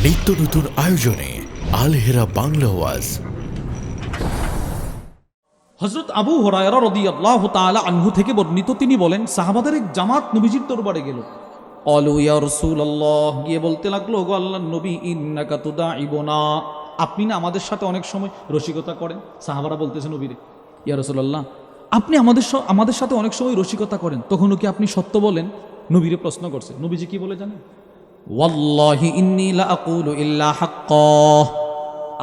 নিত্য নতুন আয়োজনে আল হেরা বাংলা ওয়াজ। হযরত আবু হুরায়রা রাদিয়াল্লাহু তাআলা আনহু থেকে বর্ণিত, তিনি বলেন সাহাবাদের এক জামাত নবীজির দরবারে গেল। ক্বালু ইয়া রাসূলুল্লাহ, গিয়ে বলতে লাগলো, গো আল্লাহর নবী, ইন্নাকা তুদাইবুনা, আপনি না আমাদের সাথে অনেক সময় রসিকতা করেন। সাহাবারা বলতেছে নবীরে, ইয়া রাসূলুল্লাহ, আপনি আমাদের সাথে অনেক সময় রসিকতা করেন, তখনও কি আপনি সত্য বলেন? নবীরে প্রশ্ন করছে। নবীজি কি বলে জানেন? ওয়াল্লাহি ইন্নী লা আকুলু ইল্লা হাক্কা,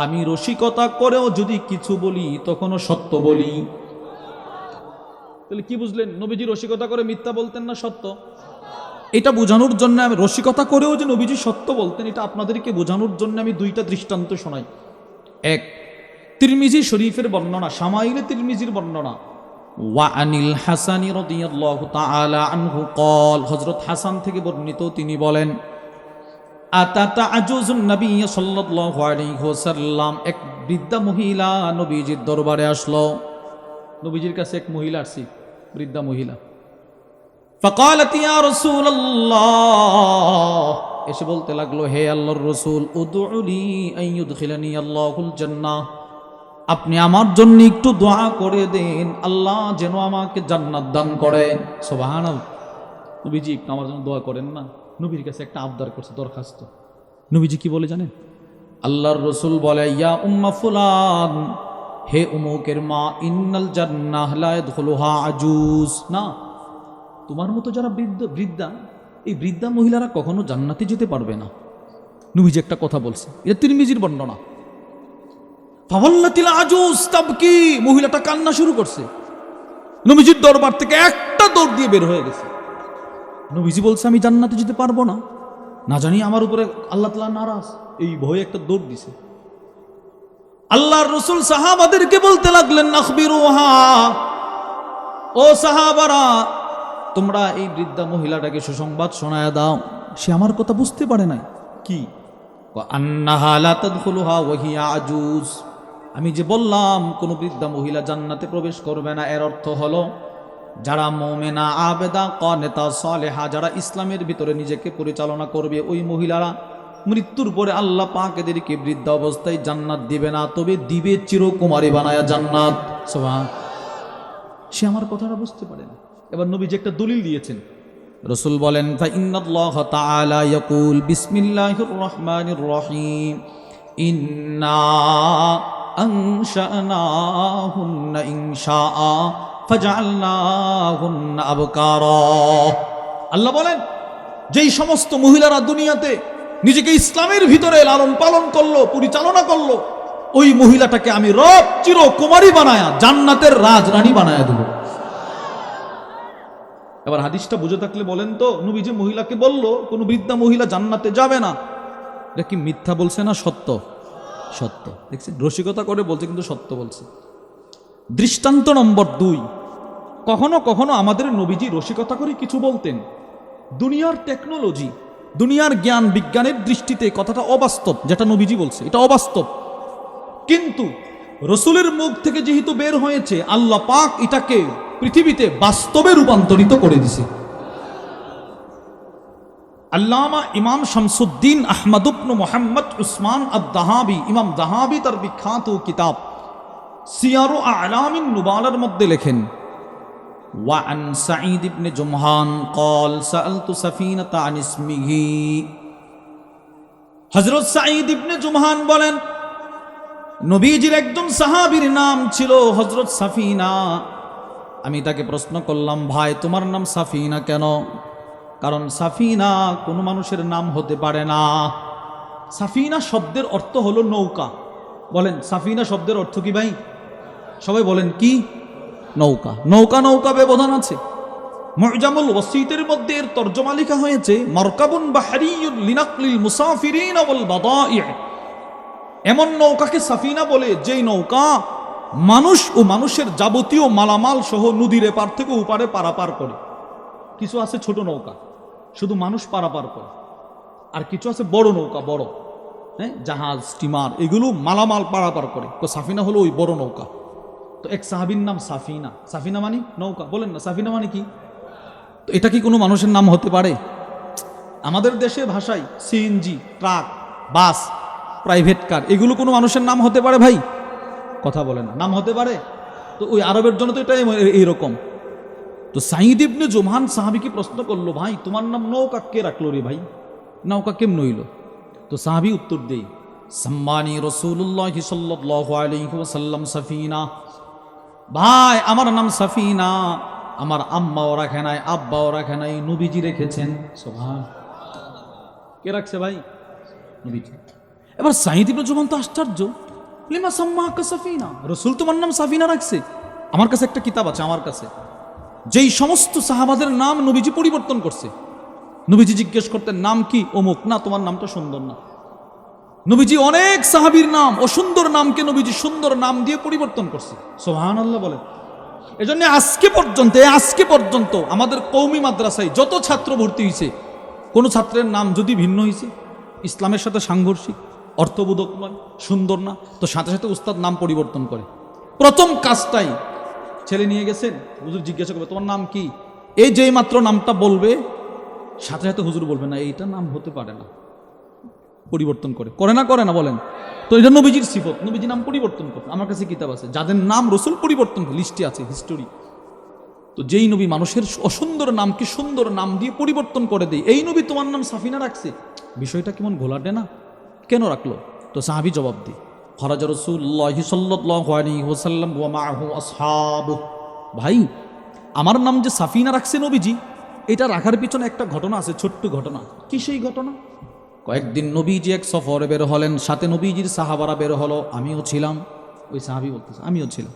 আমি রসিকতা করেও যদি কিছু বলি তখনও সত্য বলি। তাহলে কি বুঝলেন? নবীজি রসিকতা করে মিথ্যা বলতেন না সত্য? এটা বোঝানোর জন্য আমি রসিকতা করেও যে নবীজি সত্য বলতেন, এটা আপনাদেরকে বোঝানোর জন্য আমি দুইটা দৃষ্টান্ত শোনাই। এক, তিরমিজি শরীফের বর্ণনা, শামাইলে তিরমিজির বর্ণনা। ওয়া আনিল হাসানি রাদিয়াল্লাহু তাআলা আনহু ক্বাল, হযরত হাসান থেকে বর্ণিত, তিনি বলেন, আতাতা আজুজুন নবী সাল্লাল্লাহু আলাইহি ওয়াসাল্লাম, এক বৃদ্ধা মহিলা নবীজির দরবারে আসলো। নবীজির কাছে এক মহিলা আসছে, বৃদ্ধা মহিলা। ফাকালাত ইয়া রাসূলুল্লাহ, এসে বলতে লাগলো, হে আল্লাহর রাসূল, উদউলি আন ইউদখিলানি আল্লাহুল জান্নাহ, আপনি আমার জন্য একটু দোয়া করে দেন, আল্লাহ যেন আমাকে জান্নাত দান করেন। সুবহানাল্লাহ। নবীজি আমার জন্য দোয়া করেন না? নবীর কাছে একটা আবদার করছে, দরখাস্ত। নবীজি কি বলে জানেন? আল্লাহর রাসূল বলে, ইয়া উম্মা ফুলান, হে উমুকের মা, ইন্নাল জান্নাহ লা ইয়াদখুলুহা আজুজ, না, তোমার মতো যারা বৃদ্ধা, এই বৃদ্ধা মহিলারা কখনো জান্নাতে যেতে পারবে না। নবীজি একটা কথা বলছে, এটা তিরমিজির বর্ণনা। ফাওয়াল্লাতিল আজুজ তাবকি, মহিলাটা কান্না শুরু করছে। নবীজির দরবার থেকে একটা দৌড় দিয়ে বের হয়ে গেছে। নবীজি বলছে, আমি জান্নাতে যেতে পারবো না, না জানি আমার উপরে আল্লাহ তাআলা নারাজ, এই ভয়ে একটা দৌড় দিছে। আল্লাহর রাসূল সাহাবাদেরকে বলতে লাগলেন, আখবিরুহা, ও সাহাবারা, তোমরা এই বৃদ্ধা মহিলাটাকে সুসংবাদ শোনায়া দাও, সে আমার কথা বুঝতে পারে নাই। কি? আন্নাহা লা তাদখুলুহা ওয়া হিয়া আজুজ, আমি যে বললাম কোন বৃদ্ধা মহিলা জান্নাতে প্রবেশ করবে না, এর অর্থ হলো যারা মুমিনা, আবেদা, কানেতা, সালেহা, যারা ইসলামের ভিতরে নিজেকে পরিচালনা করবে, ওই মহিলারা মৃত্যুর পরে আল্লাহ পাক এদেরকে বৃদ্ধা অবস্থায় জান্নাত দিবে না, তবে দিবে চিরকুমারী বানায়া জান্নাত। সুবহান। সে আমার কথাটা বুঝতে পারে না। এবার নবীজি একটা দলিল দিয়েছেন। রাসূল বলেন, ফা ইন্নাল্লাহ তাআলা ইয়াকুল বিসমিল্লাহির রহমানির রহিম, ইন্না আনশানাহুন্না ইনশাআ ফাজআলনাহুন্না আবকারা। আল্লাহ বলেন, যেই সমস্ত মহিলারা দুনিয়াতে নিজেকে ইসলামের ভিতরে লালন পালন করলো, পরিচালনা করলো, ওই মহিলাটাকে আমি রব চিরকুমারী বানায়া জান্নাতের রাজরানী বানায়া দেব। এবার হাদিসটা বুঝে থাকলে বলেন তো, নবী যে মহিলাকে বলল কোন বৃদ্ধা মহিলা জান্নাতে যাবে না, এটা কি মিথ্যা বলছে না সত্য? সত্য। দেখছেন, রসিকতা করে বলছে কিন্তু সত্য বলছে। দৃষ্টান্ত নম্বর 2, কখনো কখনো আমাদের নবীজি রসিকতা করে কিছু বলতেন। দুনিয়ার টেকনোলজি, দুনিয়ার জ্ঞান বিজ্ঞানের দৃষ্টিতে কথাটা অবাস্তব, যেটা নবীজি বলছে এটা অবাস্তব, কিন্তু রসুলের মুখ থেকে যেহেতু বের হয়েছে, আল্লাহ পাক এটাকে পৃথিবীতে বাস্তবে রূপান্তরিত করে দিছে। আল্লামা ইমাম শামসুদ্দিন আহমদ ইবনে মুহাম্মদ উসমান আদ-দাহাবি, ইমাম দাহাবি তার বিখ্যাত কিতাব সিয়ারু আ'লামিন নুবালার মধ্যে লেখেন, ওয়া আন সাঈদ ইবনে জুমহান قال سألت সাফিনাতা আন ইসমিহি, হযরত সাঈদ ইবনে জুমহান বলেন, নবীজির একজন সাহাবীর নাম ছিল হযরত সাফিনা। আমি তাকে প্রশ্ন করলাম, ভাই তোমার নাম সাফিনা কেন? কারণ সাফিনা কোনো মানুষের নাম হতে পারে না। সাফিনা শব্দের অর্থ হলো নৌকা। বলেন, সাফিনা শব্দের অর্থ কি ভাই? সবাই বলেন কি? নৌকা। নৌকা নৌকা ব্যবধান আছে। মুজামুল ওয়াসিতের মধ্যে এর তরজমা লেখা হয়েছে, মারকাবুন বাহরিয়্যুন লিনাকলিল মুসাফিরিন ওয়াল বাদাই', এমন নৌকাকে সাফিনা বলে যেই নৌকা মানুষ ও মানুষের যাবতীয় মালামাল সহ নদীর এপার থেকে ওপারে পারাপার করে। কিছু আছে ছোট নৌকা, শুধু মানুষ পারাপার করে, আর কিছু আছে বড় নৌকা, বড় জাহাজ, স্টিমার, এগুলো মালামাল পারাপার করে। তো সাফিনা হলো ওই বড় নৌকা। তো এক সাহাবীর নাম সাফিনা। সাফিনা মানে নৌকা। বলেন না, সাফিনা মানে কি? তো এটা কি কোনো মানুষের নাম হতে পারে? আমাদের দেশে ভাষায় সিএনজি, ট্রাক, বাস, প্রাইভেট কার, এগুলো কোনো মানুষের নাম হতে পারে ভাই? কথা বলে না, নাম হতে পারে? তো ওই আরবের জন্য তো এটা এইরকম। তো সাঈদ ইবনে জুমহান সাহাবীকে প্রশ্ন করলো, ভাই তোমার নাম নৌকা কে রাখলো রে ভাই, নৌকা কেমন হইল? তো সাহাবী উত্তর দেই, সাম্মানি রাসূলুল্লাহ সাল্লাল্লাহু আলাইহি ওয়াসাল্লাম সাফিনা। ভাই আমার নাম সাফিনা, আমার আম্মাও রাখে নাই, আব্বাও রাখে নাই, নবীজি রেখেছেন। সুবহান, কে রাখছে ভাই? নবীজি। এবার সাঈদ ইবনে জুমহান তো আশ্চর্য, লিমা সাম্মাকা সাফিনা, রাসূল তোমার নাম সাফিনা রাখছে? আমার কাছে একটা কিতাব আছে, আমার কাছে যেই সমস্ত সাহাবাদের নাম নবীজি পরিবর্তন করছে। নবীজি জিজ্ঞেস করতেন নাম কি? অমুক। না, তোমার নামটা সুন্দর না। নবীজি অনেক সাহাবীর নাম অসুন্দর নামকে নবীজি সুন্দর নাম দিয়ে পরিবর্তন করছে। সুবহানাল্লাহ বলে। এজন্য আজকে পর্যন্ত আমাদের কওমি মাদ্রাসায় যত ছাত্র ভর্তি হয়েছে, কোন ছাত্রের নাম যদি ভিন্ন হয়েছে, ইসলামের সাথে সাংঘর্ষিক, অর্থবোধক নয়, সুন্দর না, তো সাথে সাথে উস্তাদ নাম পরিবর্তন করে। প্রথম কাজটাই, ছেলে নিয়ে গেছেন, হুজুর জিজ্ঞাসা করবে তোমার নাম কি? এই যেই মাত্র নামটা বলবে, সাথে সাথে হুজুর বলবে না এইটা নাম হতে পারে না, পরিবর্তন করে না বলেন? তো এটা নবীজির সিফত, নবীজি নাম পরিবর্তন করতে। আমার কাছে কিতাব আছে যাদের নাম রসুল পরিবর্তন করে, লিস্টে আছে, হিস্টোরি। তো যেই নবী মানুষের অসুন্দর নামকে সুন্দর নাম দিয়ে পরিবর্তন করে দেয়, এই নবী তোমার নাম সাফিনা রাখছে, বিষয়টা কেমন ঘোলাটে না? কেন রাখলো? তো সাহাবী জবাব দিই, খরাজা রাসূলুল্লাহ সাল্লাল্লাহু আলাইহি ওয়াসাল্লাম ওয়া মাআহু আসহাবু। ভাই আমার নাম যে সাফিনা রাখছে নবীজি, এটা রাখার পিছনে একটা ঘটনা আছে, ছোট্ট ঘটনা। কি সেই ঘটনা? কয়েকদিন নবীজি এক সফরে বের হলেন, সাথে নবীজির সাহাবারা বের হলো, আমিও ছিলাম। ওই সাহাবী বলতেছে আমিও ছিলাম।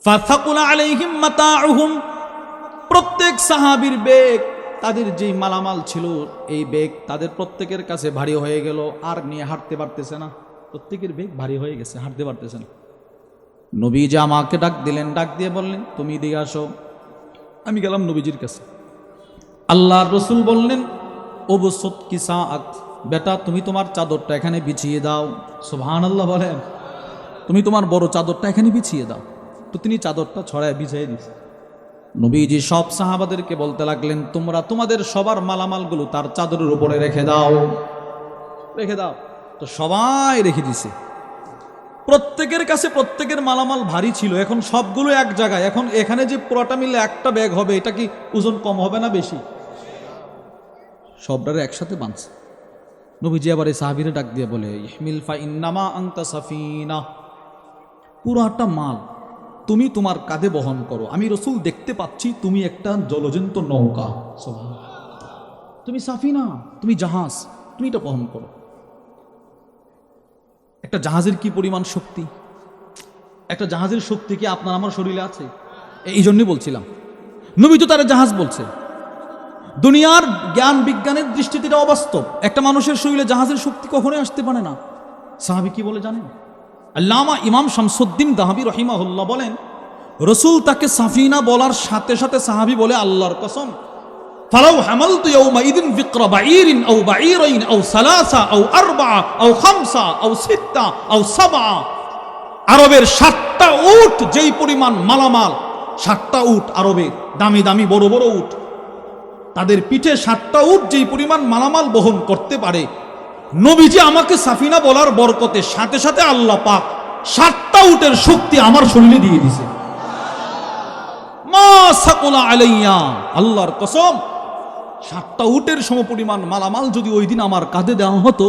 ফাথাকুলা আলাইহিম মাতাউহুম, প্রত্যেক সাহাবীর বেগ, তাদের যেই মালামাল ছিল এই বেগ তাদের প্রত্যেকের কাছে ভারী হয়ে গেল, আর নিয়ে হাঁটতে পারতেছে না। প্রত্যেকের বেগ ভারী হয়ে গেছে, হাঁটতে পারতেছে না। নবীজি আমাকে ডাক দিলেন, ডাক দিয়ে বললেন তুমি দিকে আসো। আমি গেলাম নবীজির কাছে। আল্লাহর রাসূল বললেন ওবসুত কিসাআক, বেটা তুমি তোমার চাদরটা এখানে বিছিয়ে দাও। সুবহানাল্লাহ বলেন, তুমি তোমার বড় চাদরটা এখানে বিছিয়ে দাও। তো তিনি চাদরটা ছড়ায় বিছিয়ে দিয়েছে। নবীজি সব সাহাবাদেরকে বলতে লাগলেন তোমরা তোমাদের সবার মালামালগুলো তার চাদরের উপরে রেখে দাও, রেখে দাও। তো সবাই রেখে দিছে। প্রত্যেকের কাছে প্রত্যেকের মালামাল ভারী ছিল, এখন সবগুলো এক জায়গায়। এখন এখানে যে পুরোটা মিলে একটা ব্যাগ হবে, এটা কি ওজন কম হবে না বেশি? সবটারে একসাথে বাঁধছে। নবীজি আবার এই সাহাবীরে ডাক দিয়ে বলে ইহমিল ফা ইন্নামা আনতা সাফিনা, পুরাটা মাল তুমি তোমার কাঁধে বহন করো। আমি রাসূল দেখতে পাচ্ছি তুমি একটা জলজন্ত নৌকা, তুমি সাফিনা, তুমি জাহাজ, তুমি এটা বহন করো। একটা জাহাজের কি পরিমাণ শক্তি, একটা জাহাজের শক্তি কি আপনার আমার শরীরে আছে? এই জন্যই বলছিলাম, নবী তো তারা জাহাজ বলছে। দুনিয়ার জ্ঞান বিজ্ঞানের দৃষ্টিতে এটা অবাস্তব। একটা মানুষের শরীরে জাহাজের শক্তি কখনোই আসতে পারে না। সাহাবী কি বলে জানেন? আল্লামা ইমাম শামসুদ্দিন দাহাবি রহিমাহুল্লাহ বলেন, রাসূল তাকে সাফিনা বলার সাথে সাথে সাহাবী বলে আল্লাহর কসম, ফালাউ হামালতু ইয়াউমাইদিন ফিকরা বাঈরিন আও বাঈরাইন আও সালাসা আও আরবাআ আও খামসা আও সিত্তা আও সাবআ, আরবের 7টা উট যেই পরিমাণ মালামাল, 7টা উট আরবের দামি দামি বড় বড় উট, তাদের পিঠে 7টা উট যেই পরিমাণ মালামাল বহন করতে পারে, নবীজি আমাকে সাফিনা বলার বরকতে সাথে সাথে আল্লাহ পাক 7টা উটের শক্তি আমার শরীরে দিয়ে দিয়েছে। মা সাকুলা আলাইয়া, আল্লাহর কসম 7টা উটের সমপরিমাণ মালামাল যদি ওই দিন আমার কাঁধে দেওয়া হতো,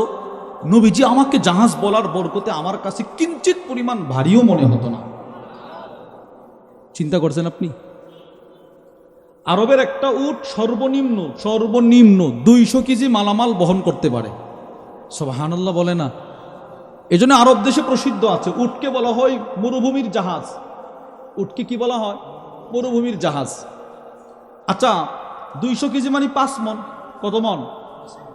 নবীজি আমাকে জাহাজ বলার বরকতে আমার কাছে কিঞ্চিত পরিমাণ ভারীও মনে হতো না। চিন্তা করছেন আপনি? আরবের একটা উট সর্বনিম্ন 200 কেজি মালামাল বহন করতে পারে। সুবহানাল্লাহ বলে না? এজন্য আরব দেশে প্রসিদ্ধ আছে, উটকে বলা হয় মরুভূমির জাহাজ। উটকে কি বলা হয়? মরুভূমির জাহাজ। আচ্ছা 200 কেজি মানে 5 মন। কত মন?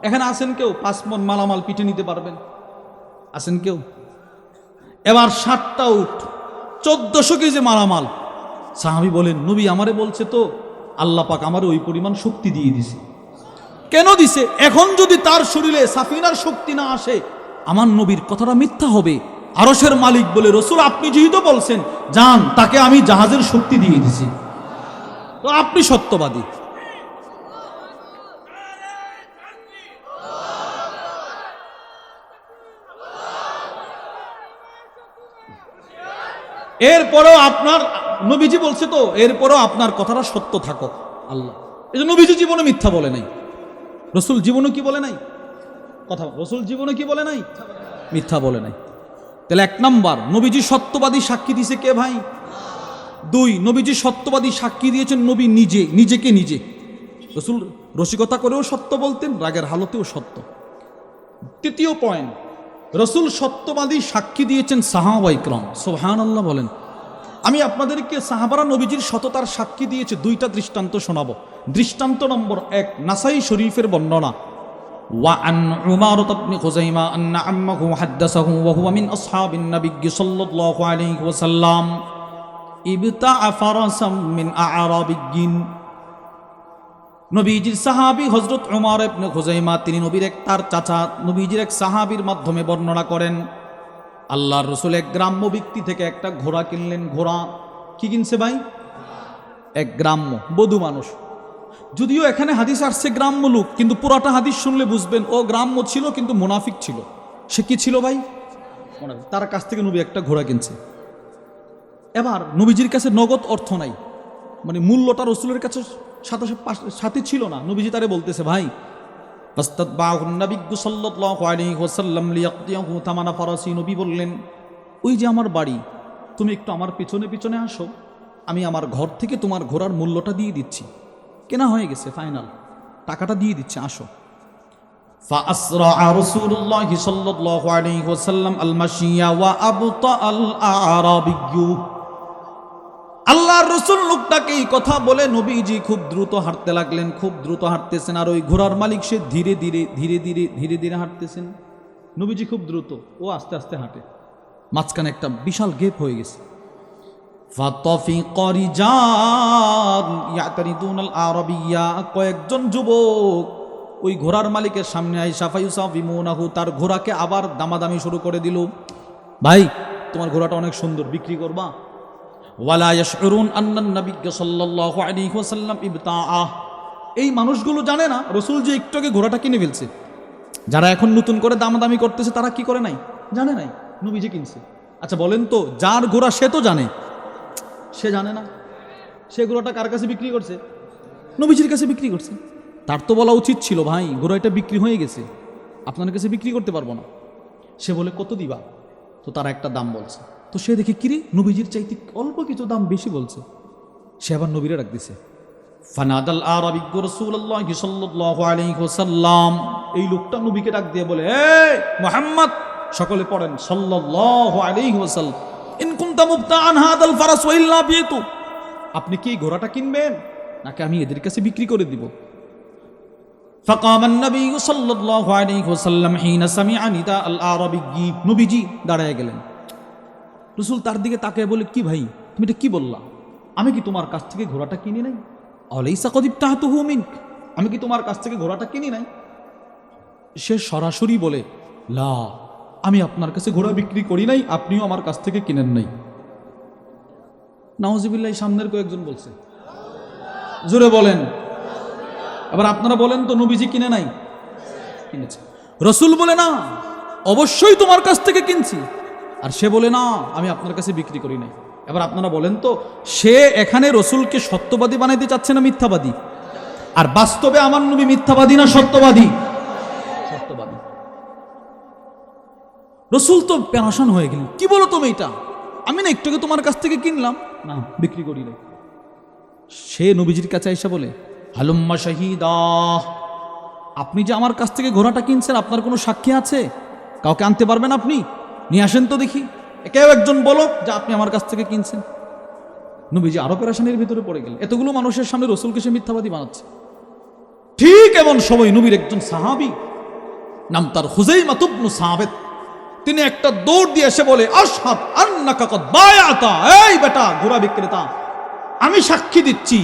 এখানে আছেন কেউ 5 মন মালামাল পিঠে নিতে পারবেন? আছেন কেউ? এবার 7টা উট 1400 কেজি মালামাল। সাহাবী বলেন নবী আমারে বলছে তো আল্লাহ পাক আমারে ওই পরিমাণ শক্তি দিয়ে দিছে। কেন দিছে? এখন যদি তার শরীরে সাফিনার শক্তি না আসে, আমার নবীর কথাটা মিথ্যা হবে। আরশের মালিক বলে রাসূল আপনি যেহেতু বলছেন যান, তাকে আমি জাহাজের শক্তি দিয়ে দিছি, তো আপনি সত্যবাদী। এরপরেও আপনার নবীজি বলছে তো, এরপরেও আপনার কথাটা সত্য থাকো আল্লাহ। এই যে নবীজি জীবনে মিথ্যা বলে নাই, রসুল জীবনে কি বলে নাই, কথা রসুল জীবনে কি বলে নাই, মিথ্যা বলে নাই। তাহলে 1 নাম্বার, নবীজি সত্যবাদী সাক্ষী দিছে কে ভাই? 2, নবীজি সত্যবাদী সাক্ষী দিয়েছেন নবী নিজে, নিজেকে নিজে। রসুল রসিকতা করেও সত্য বলতেন, রাগের হালতেও সত্য। 3য় পয়েন্ট, রসুল সত্যবাদী সাক্ষী দিয়েছেন সাহাবা ইকরাম। সুবহানাল্লাহ বলেন। আমি আপনাদেরকে সাহাবারা নবীজির সততার সাক্ষী দিয়েছে 2টা দৃষ্টান্ত শোনাবো। দৃষ্টান্ত নম্বর 1, নাসাই শরীফের বর্ণনা। وعن عمارة بن خزيمة أن عمه حدثه وهو من أصحاب النبي صلى الله عليه وسلم ابتاع فرسا من أعرابي। নবীজির সাহাবী হযরত উমর ইবনে খুজাইমা, তিনি নবীর তার চাচা নবীজির এক সাহাবীর মাধ্যমে বর্ণনা করেন, আল্লাহর রাসূল এক গ্রাম্য ব্যক্তি থেকে একটা ঘোড়া কিনলেন। ঘোড়া কি কিনছে ভাই? এক গ্রাম্য বধূ মানুষ। যদিও এখানে হাদিস আসছে গ্রাম্য লোক, কিন্তু পুরাটা হাদিস শুনলে বুঝবেন ও গ্রাম্য ছিল কিন্তু মুনাফিক ছিল। সে কি ছিল ভাই? মুনাফিক। তার কাছ থেকে নবী একটা ঘোড়া কিনছে। এবার নবীজির কাছে নগদ অর্থ নাই, মানে মূল্যটা রসুলের কাছে সাথে ছিল না। নবীজি তারে বলতেছে, ভাই নবী বললেন, ওই যে আমার বাড়ি, তুমি একটু আমার পিছনে পিছনে আসো, আমি আমার ঘর থেকে তোমার ঘোড়ার মূল্যটা দিয়ে দিচ্ছি। কেনা হয়ে গেছে, ফাইনাল টাকাটা দিয়ে দিচ্ছে, আসো। فأسرع رسول الله صلى الله عليه وسلم المشي وأبطأ الأعرابي। আল্লাহর রাসূল লোকটাকে এই কথা বলে নবীজি খুব দ্রুত হাঁটতে লাগলেন। খুব দ্রুত হাঁটতেছেন, আর ওই ঘোড়ার মালিক সে ধীরে ধীরে ধীরে ধীরে ধীরে ধীরে হাঁটতেছেন। নবীজি খুব দ্রুত, ও আস্তে আস্তে হাঁটে। মাঝখানে একটা বিশাল গেপ হয়ে গেছে। ফাতাফিকা রিজাল ইয়াতারিদুন আল আরাবিয়া, কয়েকজন যুবক ওই ঘোড়ার মালিকের সামনে আইসা ফায়ুসাফিমুনাহু, তার ঘোড়াকে আবার দামাদামি শুরু করে দিল। ভাই তোমার ঘোড়াটা অনেক সুন্দর, বিক্রি করবা? ওয়ালা ইয়াশউরুন আন্নান নবী সাল্লাল্লাহু আলাইহি ওয়াসাল্লাম ইবতাআ। এই মানুষগুলো জানে না রাসূল যে একটু আগে ঘোড়াটা কিনে ফেলছে। যারা এখন নতুন করে দামাদামি করতেছে তারা কি করে নাই, জানে নাই নবী যে কিনছে। আচ্ছা বলেন তো, যার ঘোড়া সে তো জানে, সে জানে না সে ঘোড়াটা কার কাছে বিক্রি করছে? নবীজির কাছে বিক্রি করছে। তার তো বলা উচিত ছিল, ভাই ঘোড়াটা বিক্রি হয়ে গেছে, আপনার কাছে বিক্রি করতে পারবো না। সে বলে, কত দিবা? তো তারা একটা দাম বলছে। তো সে দেখে, কিরে নবীজির চাইতে অল্প কিছু দাম বেশি বলছে। সে আবার নবীরে ডাক দিছে। ফানাদাল আরাবী রাসূলুল্লাহি সাল্লাল্লাহু আলাইহি ওয়াসাল্লাম, এই লোকটা নবীকে ডাক দিয়ে বলে, এই মুহাম্মদ, সকলে পড়েন সাল্লাল্লাহু আলাইহি ওয়াসাল্লাম, ইন কুনতা মুবতাআন হাদাল ফারাস ওয়া ইল্লা বিতু, আপনি কি এই ঘোড়াটা কিনবেন নাকি আমি এদের কাছে বিক্রি করে দিব? ফাকামান নবী সাল্লাল্লাহু আলাইহি ওয়াসাল্লাম হিনা সামিআ নিদা আল আরাবী, নবীজি দাঁড়ায় গেলেন। রাসূল তার দিকে তাকিয়ে বলে, কি ভাই তুমি এটা কি বললা? আমি কি তোমার কাছ থেকে ঘোড়াটা কিনি নাই? আলাইসা কদ ইবতাআতুহু মিনক, আমি কি তোমার কাছ থেকে ঘোড়াটা কিনি নাই? সে সরাসরি বলে, লা, আমি আপনার কাছে ঘোড়া বিক্রি করি নাই, আপনিও আমার কাছ থেকে কিনেন নাই। নাউজুবিল্লাহ, সামনের কয়েকজন বলছে, জোরে বলেন। এবার আপনারা বলেন তো, নবীজি কিনে নাই? কিনেছে। রাসূল বলে, না অবশ্যই তোমার কাছ থেকে কিনছি। আর সে বলে, না আমি আপনার কাছে বিক্রি করি নাই। এবার আপনারা বলেন তো, সে এখানে রাসূলকে সত্যবাদী বানাইতে চাচ্ছে না মিথ্যাবাদী? আর বাস্তবে আমার নবী মিথ্যাবাদী না সত্যবাদী? সত্যবাদী। রাসূল তো পেরেশান হয়ে গেলেন, কি বলো তুমি এটা? আমি না একটু আগে তোমার কাছ থেকে কিনলাম, না বিক্রি করি নাই। সে নবীজির কাছে এসে বলে, হালুম্মা শাহিদা, আপনি যে আমার কাছ থেকে ঘোড়াটা কিনছেন, আপনার কোনো সাক্ষী আছে? কাউকে আনতে পারবেন আপনি? নিয়ে আসেন তো দেখি, কেউ একজন বলো যে আপনি আমার কাছ থেকে কিনছেন। নবীজি আরো পেরেশানির ভিতরে পড়ে গেলেন, এতগুলো মানুষের সামনে রাসূলকে সে মিথ্যাবাদী বানাচ্ছে। ঠিক এমন সময় নবীর একজন সাহাবী, নাম তার খুজাইমা ইবনে সাবিত, তিনি একটা দৌড় দিয়ে এসে বলে, আশহাদ আন্নাকা কদ বায়াতা, এই বেটা ঘোড়া বিক্রেতা, আমি সাক্ষী দিচ্ছি,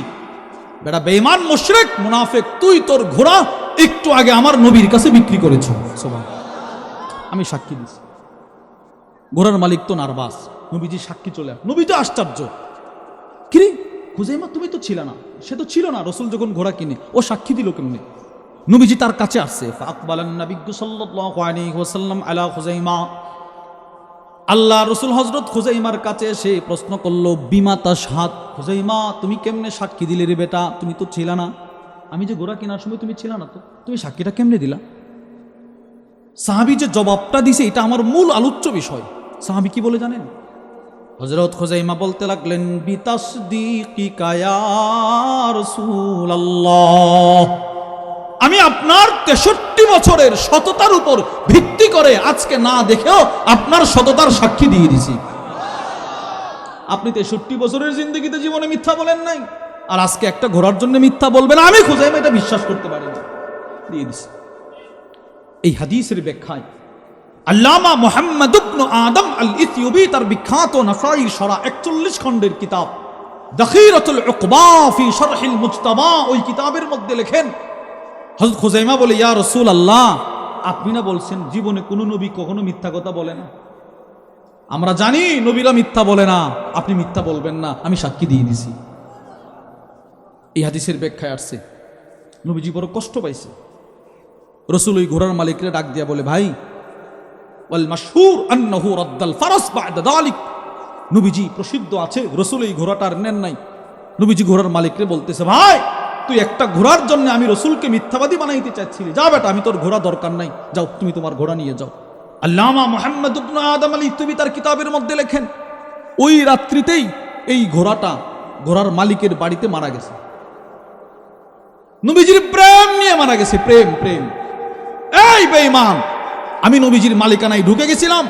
বেটা বেঈমান মুশরিক মুনাফিক, তুই তোর ঘোড়া একটু আগে আমার নবীর কাছে বিক্রি করেছ। সুবহানাল্লাহ, আমি সাক্ষী দিচ্ছি। ঘোড়ার মালিক তো নার্ভাস, নবীজি সাক্ষী চলে আসে। নবী তো আশ্চর্য, কিরে খুজাইমা তুমি তো ছিল না? সে তো ছিল না রাসূল যখন ঘোড়া কিনে, ও সাক্ষী দিল কেমনে? নবীজি তার কাছে আসছে। ফাকবালান নবী সাল্লাল্লাহু আলাইহি ওয়াসাল্লাম আলা খুজাইমা, আল্লাহ রসুল হজরত খুজাইমার কাছে এসে প্রশ্ন করলো, বিমা তাশহাদ, খুজাইমা তুমি কেমনে সাক্ষী দিলে রে বেটা? তুমি তো ছিলা না, আমি যে ঘোড়া কেনার সময় তুমি ছিলা না, তো তুমি সাক্ষীটা কেমনে দিলা? সাহাবী যে জবাবটা দিছে এটা আমার মূল আলোচ্য বিষয়। সাহাবী কি বলে জানেন? হযরত খুজাইমা বলতে লাগলেন, বিতাসদীকিকা ইয়া রাসূলুল্লাহ, আমি আপনার 63 বছরের সততার উপর ভিত্তি করে আজকে না দেখেও আপনার সততার সাক্ষী দিয়ে দিছি। আপনি 63 বছরের জিন্দগিতে জীবনে মিথ্যা বলেন নাই, আর আজকে একটা ঘোড়ার জন্য মিথ্যা বলবেন, আমি খুজাইমা এটা বিশ্বাস করতে পারি না, দিয়ে দিছি। এই হাদিসের ব্যাখ্যায় আল্লামা মুহাম্মদ ইবনে আদম আল ইথিওপি তার বিখ্যাত নাসাই শরা 41 খণ্ডের কিতাব দাখিরাতুল উকবা ফি শারহিল মুজতাবা, ওই কিতাবের মধ্যে লেখেন, হযরত খুজাইমা বলে, ইয়া রাসূলুল্লাহ, আপনি না বলছেন জীবনে কোনো নবী কখনো মিথ্যা কথা বলে না? আমরা জানি নবীরা মিথ্যা বলে না, আপনি মিথ্যা বলবেন না, আমি সাক্ষী দিয়ে দিছি। এই হাদিসের ব্যাখ্যায় আসছে নবীজি বড় কষ্ট পাইছে। রসুল ওই ঘোড়ার মালিকরে ডাক দিয়া বলে, ভাই, ওয়াল মাশহুর আন্নাহু রাদ্দাল ফারাস বা'দা যালিক, নবীজি প্রসিদ্ধ আছে রসুল এই ঘোড়াটার নেন নাই। নবীজি ঘোড়ার মালিকরে বলতেছে, ভাই, তুই একটা ঘোড়ার জন্য আমি রসুলকে মিথ্যাবাদী বানাইতে চাচ্ছিলি, যা বেটা, আমি তোর ঘোড়া দরকার নাই, যাও তুমি তোমার ঘোড়া নিয়ে যাও। আল্লামা মুহাম্মদ ইবনে আদম আল ইথিওপি তার কিতাবের মধ্যে লেখেন, ওই রাত্রিতেই এই ঘোড়ার মালিকের বাড়িতে মারা গেছে। নবীজির প্রেম নিয়ে মারা গেছে, প্রেম। এই বেঈমান, আমি নবীজির মালিকানায় ঢুকে গেছিলাম,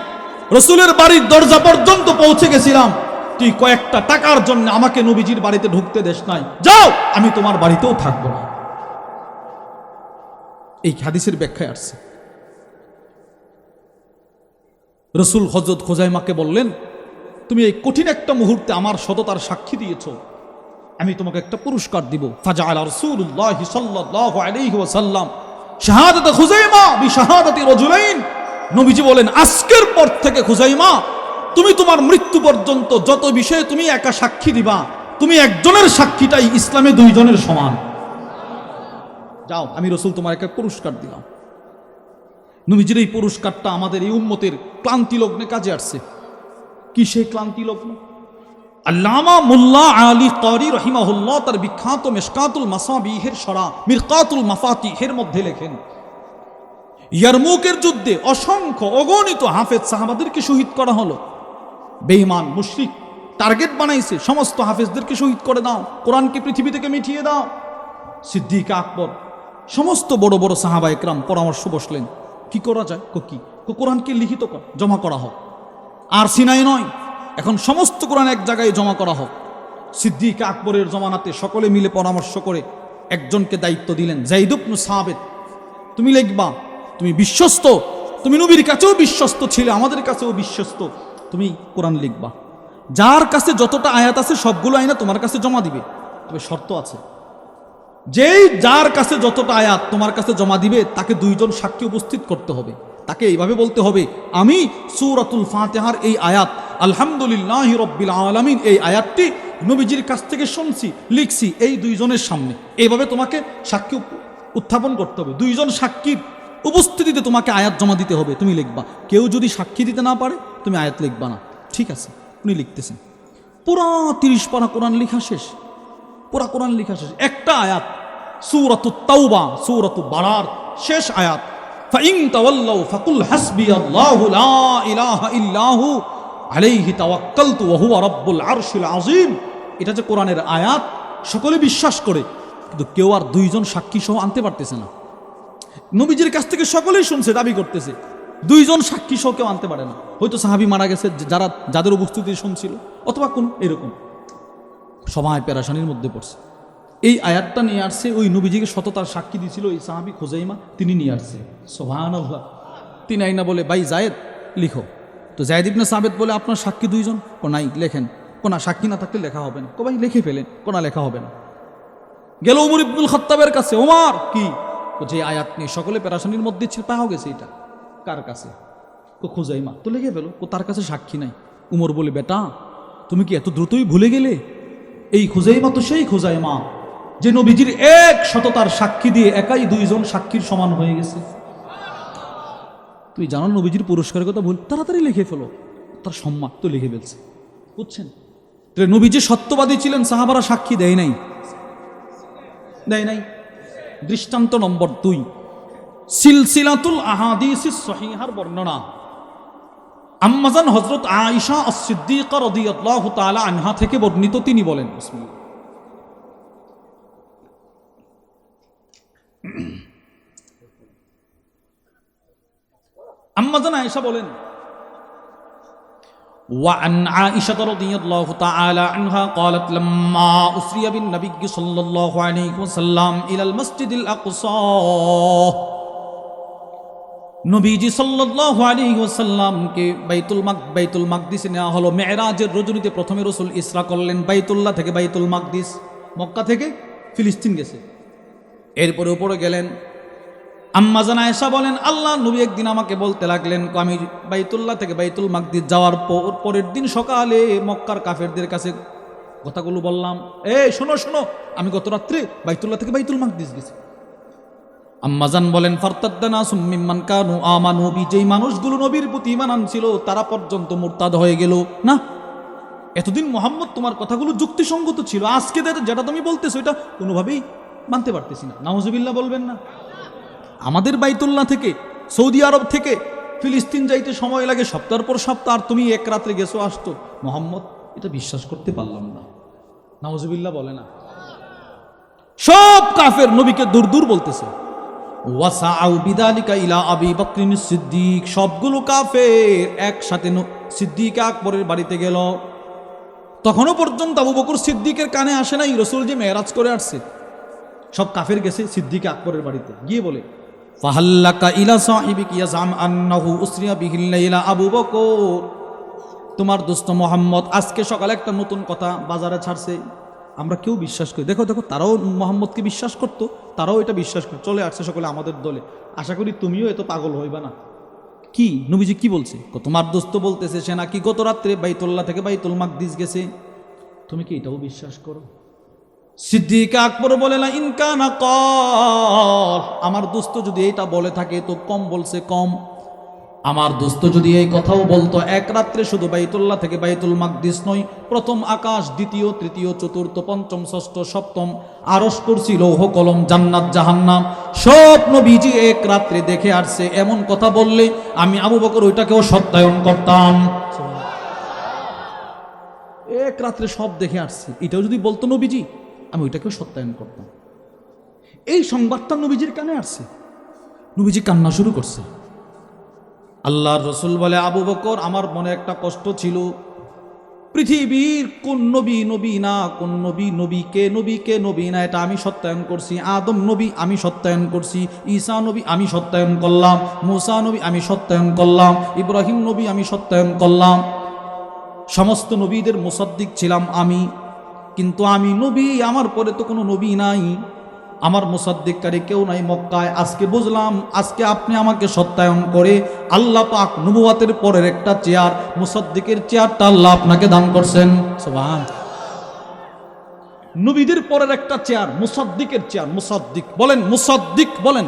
রসুলের বাড়ির দরজা পর্যন্ত পৌঁছে গেছিলাম, তুই কয়েকটা টাকার জন্য আমাকে নবীজির বাড়িতে ঢুকতে দেশ নাই, যাও, আমি তোমার বাড়িতেও থাকবো না। এই হাদিসের ব্যাখ্যায় আসছে রসুল হযরত খুজাইমাকে বললেন, তুমি এই কঠিন একটা মুহূর্তে আমার সততার সাক্ষী দিয়েছ, আমি তোমাকে একটা পুরস্কার দিব। ফাজাআলা রাসূলুল্লাহ সাল্লাল্লাহু আলাইহি ওয়াসাল্লাম শাহাদাত খুজাইমা বিশাহাদাতি রাজুলাইন, নবীজি বলেন, আজকের পর থেকে খুজাইমা, তুমি তোমার মৃত্যু পর্যন্ত যত বিষয়ে তুমি একা সাক্ষী দিবা, তুমি একজনের সাক্ষীটাই ইসলামে দুইজনের সমান। যাও, আমি রসুল তোমার একটা পুরস্কার দিলাম। নবীজির এই পুরস্কারটা আমাদের এই উম্মতের ক্লান্তি লগ্নে কাজে আসছে। কি সেই ক্লান্তি লগ্ন? আল্লামা মুল্লা আলী কারি রহিমাহুল্লাহ তার বিখ্যাত মিশকাতুল মাসাবিহের শরা মিরকাতুল মাফাতিহের মধ্যে লেখেন, ইয়ারমুকের যুদ্ধে অসংখ্য অগণিত হাফেজ সাহাবাদেরকে শহীদ করা হলো। বেঈমান মুশরিক টার্গেট বানাইছে, সমস্ত হাফেজদেরকে শহীদ করে দাও, কোরআনকে পৃথিবী থেকে মিটিয়ে দাও। সিদ্দিক আকবর, সমস্ত বড় বড় সাহাবা একরাম পরামর্শ বসলেন, কি করা যায়? কোরআনকে লিখিত কর, জমা করা হোক, আর সিনাই নয়, এখন সমস্ত কোরআন এক জায়গায় জমা করা হোক। সিদ্দিক আকবরের জমানাতে সকলে মিলে পরামর্শ করে একজনকে দায়িত্ব দিলেন, যায়েদ ইবনে সাবিত, তুমি লিখবা, তুমি বিশ্বস্ত, তুমি নবীর কাছেও বিশ্বস্ত ছিলে, আমাদের কাছেও বিশ্বস্ত, তুমি কোরআন লিখবা, যার কাছে যতটা আয়াত আছে সবগুলো আইনা তোমার কাছে জমা দিবে, তবে শর্ত আছে, যার কাছে যতটা আয়াত তোমার কাছে জমা দিবে তাকে দুইজন সাক্ষী উপস্থিত করতে হবে। তাকে এইভাবে বলতে হবে, আমি সূরাতুল ফাতিহার এই আয়াত আলহামদুলিল্লাহি রাব্বিল আলামিন এই আয়াতটি নবীজির কাছ থেকে শুনছি, লিখছি এই দুইজনের সামনে, এইভাবে তোমাকে সাক্ষী উত্থাপন করতে হবে। দুইজন সাক্ষীর উপস্থিতিতে তোমাকে আয়াত জমা দিতে হবে, তুমি লিখবা। কেউ যদি সাক্ষী দিতে না পারে তুমি আয়াত লিখবা না। ঠিক আছে, উনি লিখতেছেন, পুরা 30 পারা কোরআন লেখা শেষ, পুরা কোরআন লেখা শেষ, একটা আয়াত সূরাতুত তাওবা সূরাতুল বারার শেষ আয়াত, ফাইন তাওয়াল্লাউ ফাকুল হাসবিয়াল্লাহু লা ইলাহা ইল্লাহু আলাইহি তাওয়াক্কালতু ওয়া হুয়া রাব্বুল আরশিল আযীম। এটা যে কোরআনের আয়াত সকলে বিশ্বাস করে, কিন্তু কেউ আর দুইজন সাক্ষী সহ আনতে পারতেছে না। নবীজির কাছ থেকে সকলেই শুনছে, দাবি করতেছে, দুইজন সাক্ষী সহ কেউ আনতে পারে না। হয়তো সাহাবী মারা গেছে যাদের উপস্থিতি শুনছিল, অথবা কোন এরকম সবাই পেরেশানির মধ্যে পড়ছে। এই আয়াতটা নিয়ে আসছে, ওই নবীজিকে সততার সাক্ষী দিয়েছিল ওই সাহাবী খুজাইমা, তিনি নিয়ে আসছে। সুবহানাল্লাহ। তিনি আইনা বলে, ভাই জায়েদ লিখো। তো জায়েদ ইবনে সাবিত বলে, আপনার সাক্ষী দুইজন? নাই, লেখেন। কোনা সাক্ষী না থাকলে লেখা হবে না। ভাই লিখে ফেলেন, কোনা লেখা হবে না। গেল ওমর ইবনুল খাত্তাবের কাছে, ওমর কি যে আয়াত নিয়ে সকলে পেরেশানির মধ্যে ছিল, পাওয়া গেছে, এটা কার কাছে? খুজাইমা। তো লিখে ফেলো, তার কাছে সাক্ষী নাই। উমর বলে, বেটা তুমি কি এত দ্রুতই ভুলে গেলে? এই খুজাইমা তো সেই খুজাইমা যে নবীজির এক সততার সাক্ষী দিয়ে একাই দুইজন সাক্ষীর সমান হয়ে গেছে। তুই জানো নবীজির পুরস্কারের কথা ভুল, তাড়াতাড়ি লিখে ফেলো। তার সম্মান তো লিখে ফেলছে, বুঝছেন? নবী যে সত্যবাদী ছিলেন সাহাবারা সাক্ষী দেয় নাই, দেয় নাই। দৃষ্টান্ত নম্বর 2, সিলসিলাতুল আহাদিসিস সহিহার বর্ণনা আম্মাজান হযরত আয়েশা আস-সিদ্দিকা রাদিয়াল্লাহু তাআলা আনহা থেকে বর্ণিত। তিনি বলেন, বিসমিল্লাহ, আম্মাজান আয়েশা বলেন, وعن عائشة رضي الله تعالى عنها قالت لما أسري بالنبي صلى الله عليه وسلم إلى المسجد الأقصى নবীজি সাল্লাল্লাহু আলাইহি ওয়াসাল্লামকে বাইতুল মাকদিসে নেওয়া হলো। মেরাজের রজনীতে প্রথমে রাসূল ইসরা করলেন বাইতুল্লাহ থেকে বাইতুল মাকদিস, মক্কা থেকে ফিলিস্তিন গেছে, এরপরে উপরে গেলেন। আম্মা জান আয়েশা বলেন, আল্লাহ নবী একদিন আমাকে বলতে লাগলেন, আমি বাইতুল্লাহ থেকে বাইতুল মাকদিস যাওয়ার পরের দিন সকালে মক্কার কাফেরদের কাছে কথাগুলো বললাম, শোনো শোনো, আমি গত রাত্রে বাইতুল্লাহ থেকে বাইতুল মাকদিস গেছি। আম্মা জান বলেন, ফারতাদ্দানা সুম্মিম্মান কানু আমানু বি, যেই মানুষগুলো নবীর প্রতি ঈমান আনছিল তারা পর্যন্ত মুরতাদ হয়ে গেল। না, এতদিন মুহাম্মদ তোমার কথাগুলো যুক্তিসঙ্গত ছিল, আজকে যেটা তুমি বলতেছো এটা কোনোভাবেই মানতে পারতেছি না। নাউজুবিল্লাহ বলবেন না? আমাদের বাইতুল্লাহ থেকে সৌদি আরব থেকে ফিলিস্তিন যাইতে সময় লাগে সপ্তাহের পর সপ্তাহ, আর তুমি এক রাত্রে গেছো আসতো। মুহাম্মদ এটা বিশ্বাস করতে পারলাম না। নাউজুবিল্লাহ বলে না? সব কাফের নবীকে দূর দূর বলতেছে। ওয়াসাউ বিদালিকা ইলা আবি বকরিন সিদ্দিক, সবগুলো কাফের একসাথে সিদ্দিক আকবরের বাড়িতে গেল। তখনও পর্যন্ত আবু বকর সিদ্দিকের কানে আসে নাই রাসূল যে মেরাজ করে আসছে। সব কাফের গেছে সিদ্দিক আকবরের বাড়িতে, গিয়ে বলে, ফাহাল্লাকা ইলা সাহিবিকি ইয়াজাম আন্নাহু উসরিয়া বিহিল লাইলা, আবু বকর তোমার দোস্ত মুহাম্মদ আজকে সকালে একটা নতুন কথা বাজারে ছাড়ছে, আমরা কেউ বিশ্বাস করি। দেখো দেখো, তারাও মুহাম্মদকে বিশ্বাস করতো, তারাও এটা বিশ্বাস করে চলে আসছে সকলে আমাদের দলে। আশা করি তুমিও এত পাগল হইবা না। কি নবীজি কি বলছে? তোমার দোস্ত বলতেছে সে নাকি গত রাত্রে বাইতুল্লাহ থেকে বাইতুল মাকদিস গেছে, তুমি কি এটাও বিশ্বাস করো? সিদ্দিক আকবর বলে, না ইনকানা কল, আমার দোস্ত যদি এইটা বলে থাকে তো কম বলছে, কম। আমার দোস্ত যদি এই কথাও বলতো এক রাত্রে শুধু বাইতুল্লাহ থেকে বাইতুল মাকদিস নয়, প্রথম আকাশ, দ্বিতীয়, তৃতীয়, চতুর্থ, পঞ্চম, ষষ্ঠ, সপ্তম আরশ, কুরসি, লৌহ কলম, জান্নাত, জাহান্নাম সব নবীজি এক রাত্রে দেখে আসছে, এমন কথা বললে আমি আবু বকর ওইটাকেও সত্যায়ন করতাম। এক রাত্রে সব দেখে আসছে, এটাও যদি বলতো নবীজি, আমি ওইটাকেও সত্যায়ন করতাম। এই সংবাদটা নবীজির কানে আসছে, নবীজি কান্না শুরু করছে। আল্লাহর রাসূল বলে, আবু বকর আমার মনে একটা কষ্ট ছিল, পৃথিবীর কোন নবী নবী না, কোন নবী নবী, কে নবী কে নবী না, এটা আমি সত্যায়ন করছি। আদম নবী আমি সত্যায়ন করছি, ঈসা নবী আমি সত্যায়ন করলাম, মুসা নবী আমি সত্যায়ন করলাম, ইব্রাহিম নবী আমি সত্যায়ন করলাম, সমস্ত নবীদের মুসাদ্দিক ছিলাম আমি। কিন্তু আমি নবী, আমার পরে তো কোনো নবী নাই, আমার মুসাদ্দিককারী কেউ নাই মক্কায়। আজকে বুঝলাম, আজকে আপনি আমাকে সত্যায়ন করে আল্লাহ পাক নবুয়াতের পরের একটা চেয়ার, মুসাদ্দিকের চেয়ারটা আল্লাহ আপনাকে দান করছেন। সুবহানাল্লাহ। নবীদের পরের একটা চেয়ার, মুসাদ্দিকের চেয়ার। মুসাদ্দিক বলেন, মুসাদ্দিক বলেন।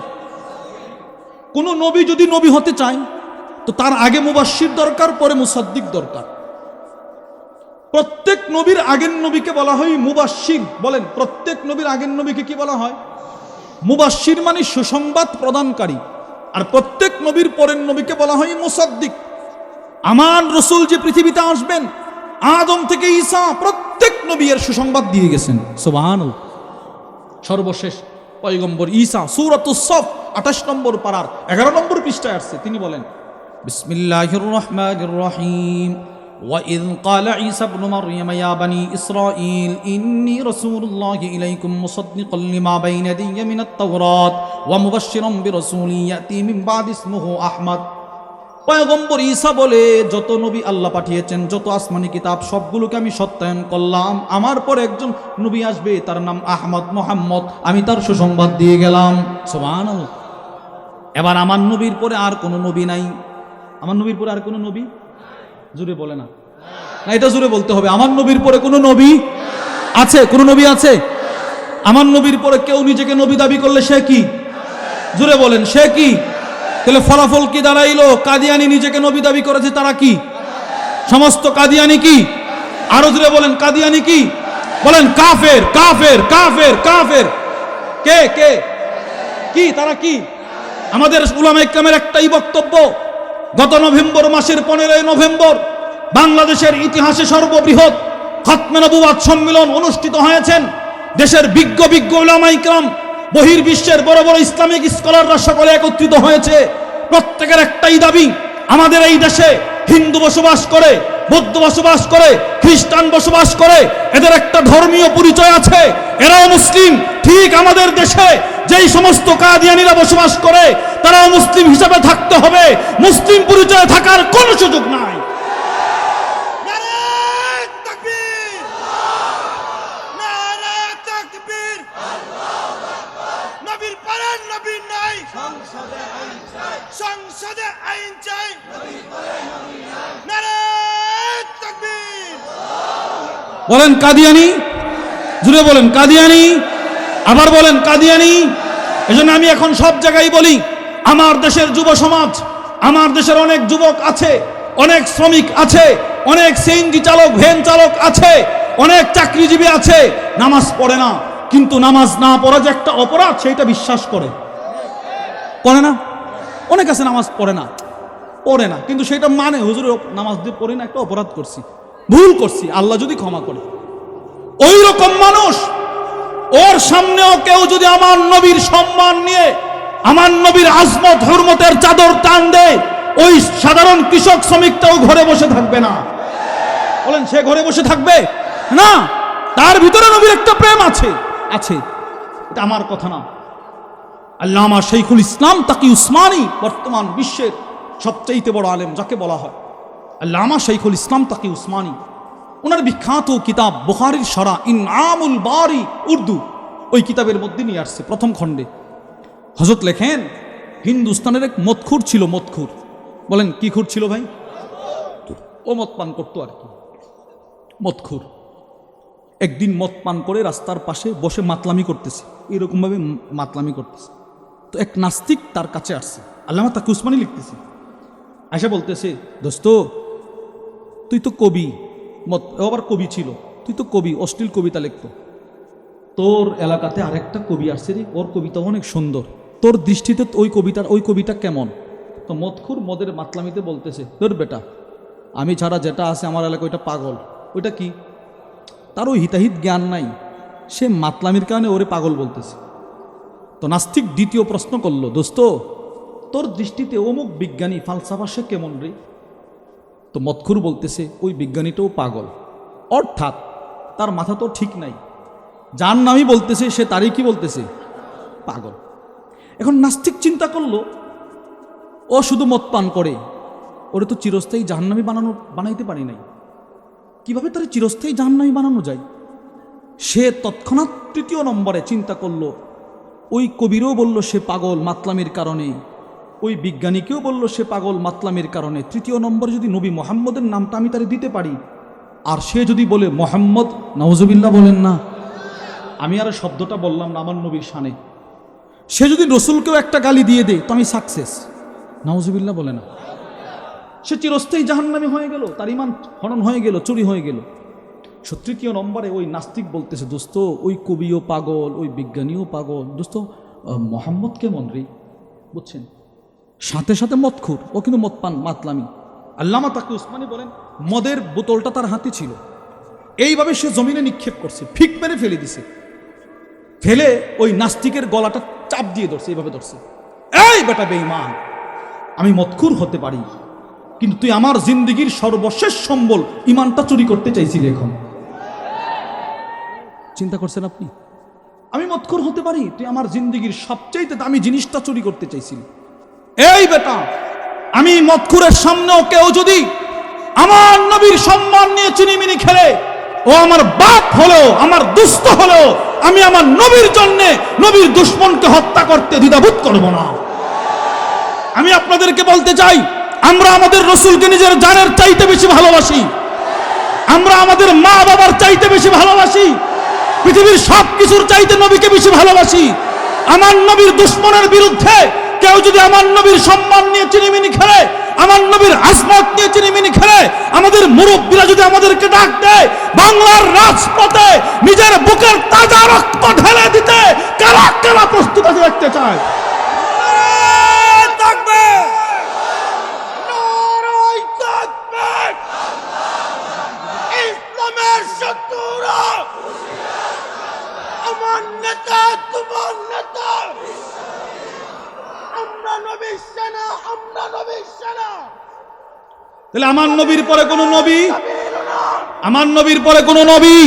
কোন নবী যদি নবী হতে চায় তো তার আগে মুবাশশির দরকার, পরে মুসাদ্দিক দরকার। প্রত্যেক নবীর আগের নবীকে বলা হয় মুবাশশির। বলেন, প্রত্যেক নবীর আগের নবীকে কি বলা হয়? মুবাশশির মানে সুসংবাদ প্রদানকারী। আর প্রত্যেক নবীর পরের নবীকে বলা হয় মুসাদ্দিক। আমার রাসূল যে পৃথিবীতে আসবেন, আদম থেকে ঈসা প্রত্যেক নবী এর সুসংবাদ দিয়ে গেছেন। সুবহানাল্লাহ। সর্বশেষ পয়গম্বর ঈসা সূরাতুস সফ 28 নম্বর পারার 11 নম্বর পৃষ্ঠায় আসছে। তিনি বলেন, বিসমিল্লাহির রহমানির রহিম, وَإِذْ قَالَ عِيسَى ابْنُ مَرْيَمَ يَا بَنِي إِسْرَائِيلَ إِنِّي رَسُولُ اللَّهِ إِلَيْكُمْ مُصَدِّقًا لِمَا بَيْنَ يَدَيَّ مِنَ التَّوْرَاةِ وَمُبَشِّرًا بِرَسُولٍ يَأْتِي مِنْ بَعْدِي اسْمُهُ أَحْمَدُ। পয়গম্বর ঈসা বলে, যত নবী আল্লাহ পাঠিয়েছেন, যত আসমানি কিতাব সবগুলোকে আমি সত্যায়ন করলাম। আমার পর একজন নবী আসবে, তার নাম আহমদ, মুহাম্মদ, আমি তার সুসংবাদ দিয়ে গেলাম। সুবহানাল্লাহ। এবার আমার নবীর পরে আর কোনো নবী নাই। আমার নবীর পরে আর কোনো নবী, জোরে বলে না, না এটা জোরে বলতে হবে। আমার নবীর পরে কোনো নবী আছে? কোনো নবী আছে? আমার নবীর পরে কেউ নিজেকে নবী দাবি করলে সে কি? জোরে বলেন, সে কি? তাহলে ফলাফল কি দাঁড়াইলো? কাদিয়ানি নিজেকে নবী দাবি করেছে, তারা কি? সমস্ত কাদিয়ানি কি? আরো জোরে বলেন, কাদিয়ানি কি? বলেন কাফের, কাফের, কাফের, কাফের। কে কে কি? তারা কি? আমাদের উলামায়ে কেরামের একটাই বক্তব্য, গত নভেম্বর মাসের 15 নভেম্বর বাংলাদেশের ইতিহাসে সর্ববৃহৎ খতমে নবুওয়াত সম্মেলন অনুষ্ঠিত হয়েছেন। দেশের বিজ্ঞ বিজ্ঞ উলামায়ে কেরাম, বহির্বিশ্বের বড় বড় ইসলামিক স্কলাররা সকলে একত্রিত হয়েছে। প্রত্যেকের একটাই দাবি, আমাদের এই দেশে হিন্দু বসবাস করে, বৌদ্ধ বসবাস করে, খ্রিস্টান বসবাস করে, এদের একটা ধর্মীয় পরিচয় আছে, এরাও মুসলিম। ঠিক আমাদের দেশে যেই সমস্ত কাদিয়ানীরা বসবাস করে তারাও মুসলিম হিসাবে থাকতে হবে, মুসলিম পরিচয়ে থাকার কোনো সুযোগ নাই। নারায়ে তাকবীর, নারায়ে তাকবীর, নবীর পরের নবী নাই, সংসদে আইন চাই, নারায়ে তাকবীর। বলেন কাদিয়ানি, জুড়ে বলেন কাদিয়ানি, আবার বলেন কাদিয়ানি। এজন্য আমি এখন সব জায়গায় বলি, আমার দেশের যুব সমাজ, আমার দেশের অনেক যুবক আছে, অনেক শ্রমিক আছে, অনেক সিএনজি চালক, ভ্যান চালক আছে, অনেক চাকরিজীবী আছে, নামাজ পড়ে না, কিন্তু নামাজ না পড়া যে একটা অপরাধ সেটা বিশ্বাস করে। পড়ে না? অনেক আছে নামাজ পড়ে না, পড়ে না, কিন্তু সেটা মানে হুজুর নামাজ দিয়ে পড়ি না, একটা অপরাধ করছি, ভুল করছি, আল্লাহ যদি ক্ষমা করে। ওই রকম মানুষ, ওর সামনেও কেউ যদি আমার নবীর সম্মান নিয়ে, আমার নবীর আজমত হুরমতের চাদর টান দেয়, ওই সাধারণ কৃষক শ্রমিকটাও ঘরে বসে থাকবে না। বলেন সে ঘরে বসে থাকবে না? তার ভিতরে নবীর একটা প্রেম আছে, আছে। এটা আমার কথা না, আল্লামা শাইখুল ইসলাম তাকি উসমানী, বর্তমান বিশ্বের সবচাইতে বড় আলেম যাকে বলা হয় আল্লামা শাইখুল ইসলাম তাকি উসমানী, ওনার বিখ্যাত কিতাব বুখারীর শরা ইনআমুল বারি উর্দু, ওই কিতাবের মধ্যে নিয়ে আসছে প্রথম খণ্ডে। হযরত লেখেন, হিন্দুস্তানের এক মদখুর ছিল, মদখুর। বলেন কি খুর ছিল ভাই? ও মদ পান করতো আর কি, মদখুর। একদিন মদ পান করে রাস্তার পাশে বসে মাতলামি করতেছে, এরকম ভাবে মাতলামি করতেছে। তো এক নাস্তিক তার কাছে আসছে, আল্লামা তাকি উসমানী লিখতেছে, আয়সা বলতেছে, দোস্ত তুই তো কবি, আবার কবি ছিল, তুই তো কবি, অশ্লীল কবিতা লিখতো, তোর এলাকাতে আরেকটা কবি আসছে রে, ওর কবিতা অনেক সুন্দর, তোর দৃষ্টিতে ওই কবিতা কেমন? তো মদখুর মদের মাতলামিতে বলতেছে, তোর বেটা আমি ছাড়া যেটা আছে আমার এলাকায় ওইটা পাগল। ওইটা কি? তার ওই হিতাহিত জ্ঞান নাই, সে মাতলামির কারণে ওরে পাগল বলতেছে। তো নাস্তিক দ্বিতীয় প্রশ্ন করলো, দোস্ত তোর দৃষ্টিতে অমুক বিজ্ঞানী ফালসাফা সে কেমন রে? তো মদখুর বলতেছে, ওই বিজ্ঞানীটাও পাগল, অর্থাৎ তার মাথা তো ঠিক নাই, যার নামই বলতেছে সে তারই কি বলতেছে? পাগল। এখন নাস্তিক চিন্তা করলো, ও শুধু মদ পান করে, ওরে তো চিরস্থায়ী জাহান্নামী বানাইতে পারি নাই, কিভাবে তার চিরস্থায়ী জাহান্নামী বানানো যায়? সে তৎক্ষণাৎ তৃতীয় নম্বরে চিন্তা করলো, ওই কবিরও বলল সে পাগল মাতলামির কারণে, ওই বিজ্ঞানীকেও বলল সে পাগল মাতলামির কারণে, তৃতীয় নম্বরে যদি নবী মোহাম্মদের নামটা আমি তারে দিতে পারি, আর সে যদি বলে মোহাম্মদ, নাউজুবিল্লাহ বলেন না, আমি আর শব্দটা বললাম না আমার নবীর শানে, সে যদি রসুলকেও একটা গালি দিয়ে দেয় তো আমি সাকসেস, নাউজুবিল্লাহ বলে না, সে চিরস্থায়ী জাহান্নামী হয়ে গেল, তার ঈমান হনন হয়ে গেল, চুরি হয়ে গেল। তৃতীয় নম্বরে ওই নাস্তিক বলতেছে, দোস্ত ওই কবিও পাগল, ওই বিজ্ঞানীও পাগল, দোস্ত মোহাম্মদ কেমন রে? বুঝছেন? সাথে সাথে মদখুর, ও কিন্তু মদ পান মাতলামি। আল্লামা তাকি উসমানী বলেন, মদের বোতলটা তার হাতে ছিল, এইভাবে সে জমিনে নিক্ষেপ করছে, ফিক মেরে ফেলে দিছে, ফেলে ওই নাস্তিকের গলাটা চাপ দিয়ে ধরছে, এইভাবে ধরছে, এই বেটা বেঈমান, আমি মদখুর হতে পারি, কিন্তু তুই আমার জিন্দেগির সর্বশেষ সম্বল ইমানটা চুরি করতে চাইছিলি। এখন চিন্তা করছেন আপনি? আমি মদখুর হতে পারি, তুই আমার জিন্দেগির সবচেয়ে দামি জিনিসটা চুরি করতে চাইছিলি। এই বেটা, আমি মদখুরের সামনেও কেউ যদি আমার নবীর সম্মান নিয়ে চিনিমিনি খেলে, ও আমার বাপ হলো, আমার দুস্থ হলো, আমি আমার নবীর জন্য নবীর দুশমনকে হত্যা করতে দ্বিধাবোধ করব না। আমি আপনাদেরকে বলতে চাই, আমরা আমাদের রসুলকে নিজের জানের চাইতে বেশি ভালোবাসি, আমরা আমাদের মা বাবার চাইতে বেশি ভালোবাসি, পৃথিবীর সব কিছুর চাইতে নবীকে বেশি ভালোবাসি। আমার নবীর দুশমনের বিরুদ্ধে কেউ যদি আমার নবীর সম্মান নিয়ে চিনিমিনি খেলে, আমার নবীর আসমত নিয়ে চিনিমিনি খেলে, আমাদের আমাদেরকে ডাক দেয় বাংলার রাজপথে নিজের বুকের তাজা রক্ত ঢেলে দিতে কারা কারা প্রস্তুত আছে দেখতে চায়। নারায়ে তাকবীর, নারায়ে তাকবীর। ইসলামের শত্রুরা আমার নেতা, তোমার নেতা, আমরা নবীর সেনা, আমরা নবীর সেনা। তাহলে আমার নবীর পরে কোন নবী, আমার নবীর পরে কোন নবী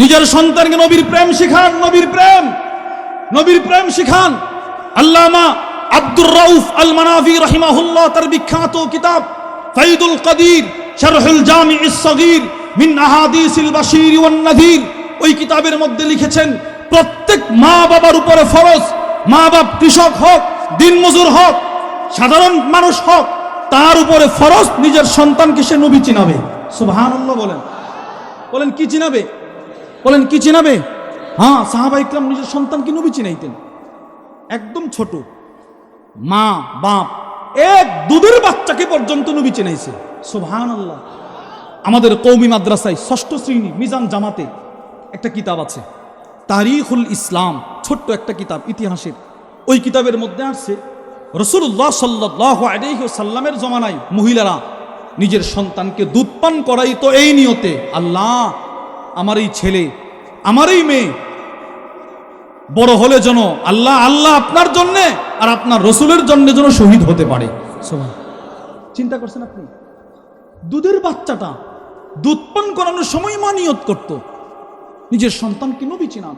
নিজের সন্তানকে নবীর প্রেম শিখান, নবীর প্রেম, নবীর প্রেম শিখান। আল্লামা আব্দুর রাউফ আল মানাভি রাহিমাহুল্লাহ তার বিখ্যাত কিতাব ফাইদুল কাদির শারহুল জামিউস সগীর মিন আহাদিসিল বাশীর ওয়ান নাযীর, ওই কিতাবের মধ্যে লিখেছেন প্রত্যেক মা বাবার উপরে ফরজ, মা বাপ কৃষক হোক, দিনমজুর হোক, সাধারণ মানুষ হোক, তার উপরে ফরজ নিজের সন্তানকে সে নবী চিনাবে। সুবহানাল্লাহ বলেন, বলেন কি চিনাবে, বলেন কি চিনাবে? হ্যাঁ, সাহাবা ইকরাম নিজের সন্তানকে নবী চিনাইতেন। একদম ছোট মা বাপ এক দুধের বাচ্চাকে পর্যন্ত নবী চিনাইছে। সুবহানাল্লাহ। আমাদের কওমি মাদ্রাসায় ৬ষ্ঠ শ্রেণী মিজান জামাতে একটা কিতাব আছে তারিখুল ইসলাম, ছোট্ট একটা কিতাব ইতিহাসের। ওই কিতাবের মধ্যে আসছে রাসূলুল্লাহ সাল্লাল্লাহু আলাইহি ওয়াসাল্লামের জমানায় মহিলারা নিজের সন্তানকে দুধ পান করাই তো এই নিয়তে, আল্লাহ আমার এই ছেলে, আমার এই মেয়ে বড় হলে যেন আল্লাহ আল্লাহ আপনার জন্য আর আপনার রসুলের জন্য যেন শহীদ হতে পারে। চিন্তা করছেন আপনি? দুধের বাচ্চাটা দুধ পান করানোর সময় মা নিয়ত করত নিজের সন্তানকে নবী চিনান।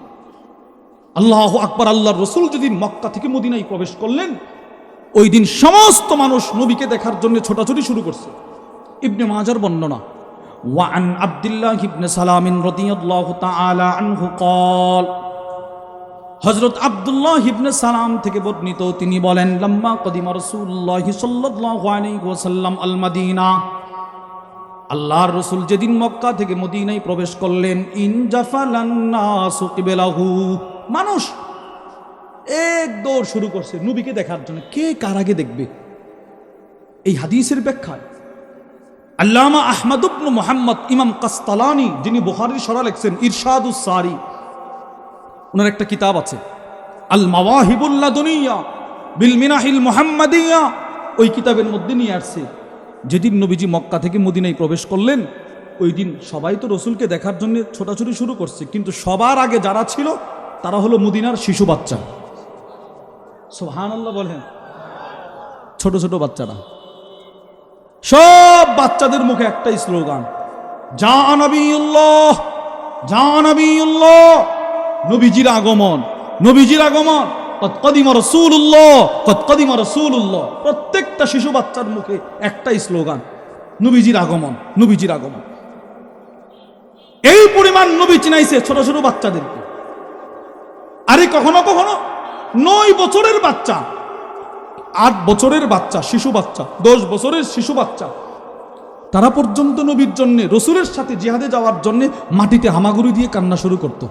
আল্লাহু আকবার। আল্লাহর রসুল যদি মক্কা থেকে মদিনায় প্রবেশ করলেন, ওই দিন সমস্ত মানুষ নবীকে দেখার জন্য ছোটাছুটি শুরু করছে। ইবনে মাজার বর্ণনা, ওয়ান আব্দুল্লাহ ইবনে সালাম রাদিয়াল্লাহু তাআলা আনহু قال, হযরত আব্দুল্লাহ ইবনে সালাম থেকে বর্ণিত, তিনি বলেন লাম্মা কদিমা রাসূলুল্লাহ সাল্লাল্লাহু আলাইহি ওয়াসাল্লাম আল মাদিনা, আল্লাহর রাসূল যেদিন মক্কা থেকে মদিনায় প্রবেশ করলেন, ইনজাফালান নাসু কিবলাহু, মানুষ এক দৌড় শুরু করছে নবীকে দেখার জন্য। কে কার আগে দেখবে? এই হাদিসের ব্যাখ্যায় আল্লামা আহমদ ইবনে মুহাম্মদ ইমাম কাসতালানি, যিনি বুখারীর শরহ লিখছেন ইরশাদুস সারি, ওনার একটা কিতাব আছে আল মাওয়াহিবুল লাদুনিয়া বিল মিনাহিল মুহাম্মাদিয়া, ওই কিতাবের মধ্যে নিয়ে আসছে যেদিন নবীজি মক্কা থেকে মদিনায় প্রবেশ করলেন, ওই দিন সবাই তো রসুলকে দেখার জন্য ছোটাছুটি শুরু করছে, কিন্তু সবার আগে যারা ছিল তারা হলো মদিনার শিশু বাচ্চা। সুবহানাল্লাহ বলেন। ছোট ছোট বাচ্চারা, সব বাচ্চাদের মুখে একটাই স্লোগান, যা নবিয়ুল্লাহ, যা নবিয়ুল্লাহ, নবীজির আগমন, নবীজির আগমন, কদ কদিমা রাসূলুল্লাহ, কদ কদিমা রাসূলুল্লাহ। প্রত্যেকটা শিশু বাচ্চার মুখে একটাই স্লোগান, নবীজির আগমন, নবীজির আগমন। এই পরিমাণ নবী চিনাইছে ছোট ছোট বাচ্চাদেরকে। আরে কখনো কখনো 9 বছরের বাচ্চা, 8 বছরের বাচ্চা, শিশু বাচ্চা, 10 বছরের শিশু বাচ্চা, তারা পর্যন্ত নবীর জন্য, রসুলের সাথে জিহাদে যাওয়ার জন্য মাটিতে হামাগুড়ি দিয়ে কান্না শুরু করত।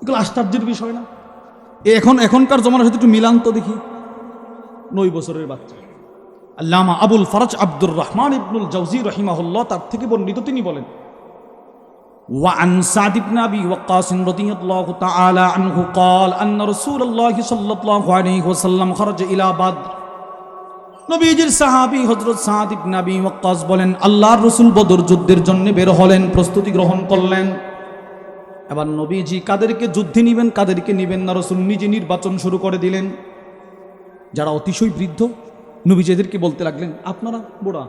এগুলো আশ্চর্যের বিষয় না? এখনকার জমানার সাথে একটু মিলান তো দেখি। 9 বছরের বাচ্চা। আল্লামা আবুল ফারাজ আব্দুর রহমান ইবনুল জাওজি রাহিমাহুল্লাহ তার থেকে বর্ণিত, তিনি বলেন وعن سعد بن أبي وقاص رضي الله تعالى عنه قال أن رسول الله صلى الله عليه وسلم خرج إلى بدر, নবীজির সাহাবী হযরত সাদ ইবনে আবি ওয়াক্কাস বলেন, আল্লাহর রাসূল বদর যুদ্ধের জন্য বের হলেন, প্রস্তুতি গ্রহণ করলেন। এবার নবীজি কাদেরকে যুদ্ধে নেবেন কাদেরকে নেবেন না রাসূল নিজে নির্বাচন শুরু করে দিলেন। যারা অতিশয় বৃদ্ধ, নবীজি এদেরকে বলতে লাগলেন, আপনারা বুড়া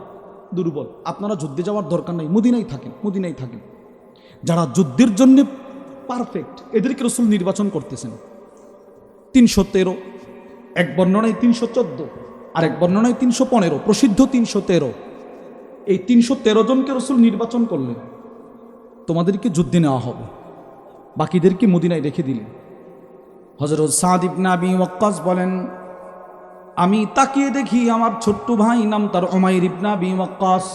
দুর্বল, আপনারা যুদ্ধে যাওয়ার দরকার নাই, মদিনায় থাকেন, মদিনায় থাকেন। যারা যুদ্ধের জন্য পারফেক্ট, এদেরকে রাসূল নির্বাচন করতেছেন। 313, এক বর্ণনায় 314, আর এক বর্ণনায় 315, প্রসিদ্ধ 313। এই 313 জনকে রাসূল নির্বাচন করলেন, তোমাদেরকে যুদ্ধে নেওয়া হবে, বাকিদেরকে মদিনায় রেখে দিলেন। হযরত সাদ ইবনে আবি ওয়াক্কাস বলেন, আমি তাকিয়ে দেখি আমার ছোট্ট ভাই, নাম তার উমাইর ইবনে আবি ওয়াক্কাস,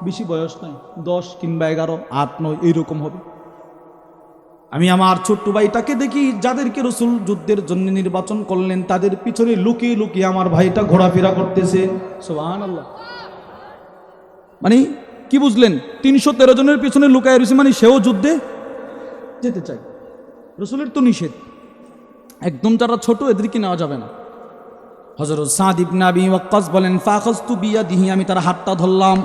বেশি বয়স নাই, 10 কিংবা 11, 8, 9 এইরকম হবে। আমি আমার ছোট্ট ভাইটাকে দেখি, যাদেরকে রাসূল যুদ্ধের জন্য নির্বাচন করলেন তাদের পিছনে লুকিয়ে লুকিয়ে আমার ভাইটা ঘোরাফেরা করতেছে। সুবহানাল্লাহ। মানে কি বুঝলেন? 313 জনের পিছনে লুকায় রয়েছে মানে সেও যুদ্ধে যেতে চায়। রসুলের তো নিষেধ, একদম যারা ছোট এদেরকে নেওয়া যাবে না। হযরত সাদ ইবনে আবি ওয়াক্কাস বলেন, ফাখাযতু বিয়াদিহি, আমি তার হাতটা ধরলাম,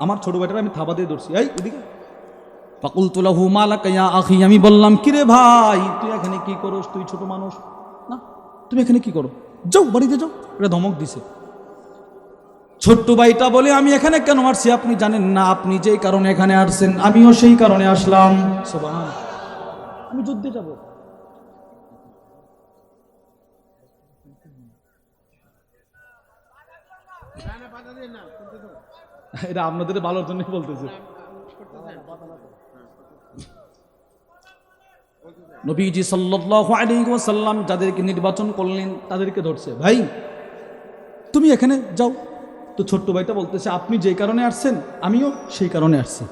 আমার ছোট ভাইটার আমি থাবা দিয়ে ধরছি, এই এদিকে। ফাকুলতু লাহু মা লাকা ইয়া আখি, আমি বললাম, কিরে ভাই তুই এখানে কি করস? তুই ছোট মানুষ না, তুমি এখানে কি করো? যাও বাড়িতে যাও। এটা ধমক দিছে। ছোট্ট ভাইটা বলে, আমি এখানে কেন আসছি আপনি জানেন না? আপনি যেই কারণে এখানে আসছেন আমিও সেই কারণে আসলাম। সুবহান, আমি যুদ্ধে যাব। এটা আপনাদের ভালোর জন্য বলতেছে। নবীজি সাল্লাল্লাহু আলাইহি ওয়াসাল্লাম যাদেরকে নির্বাচন করলেন তাদেরকে ধরছে, ভাই তুমি এখানে যাও। তো ছোট্ট ভাইটা বলতেছে, আপনি যে কারণে আসছেন আমিও সেই কারণে আসছি।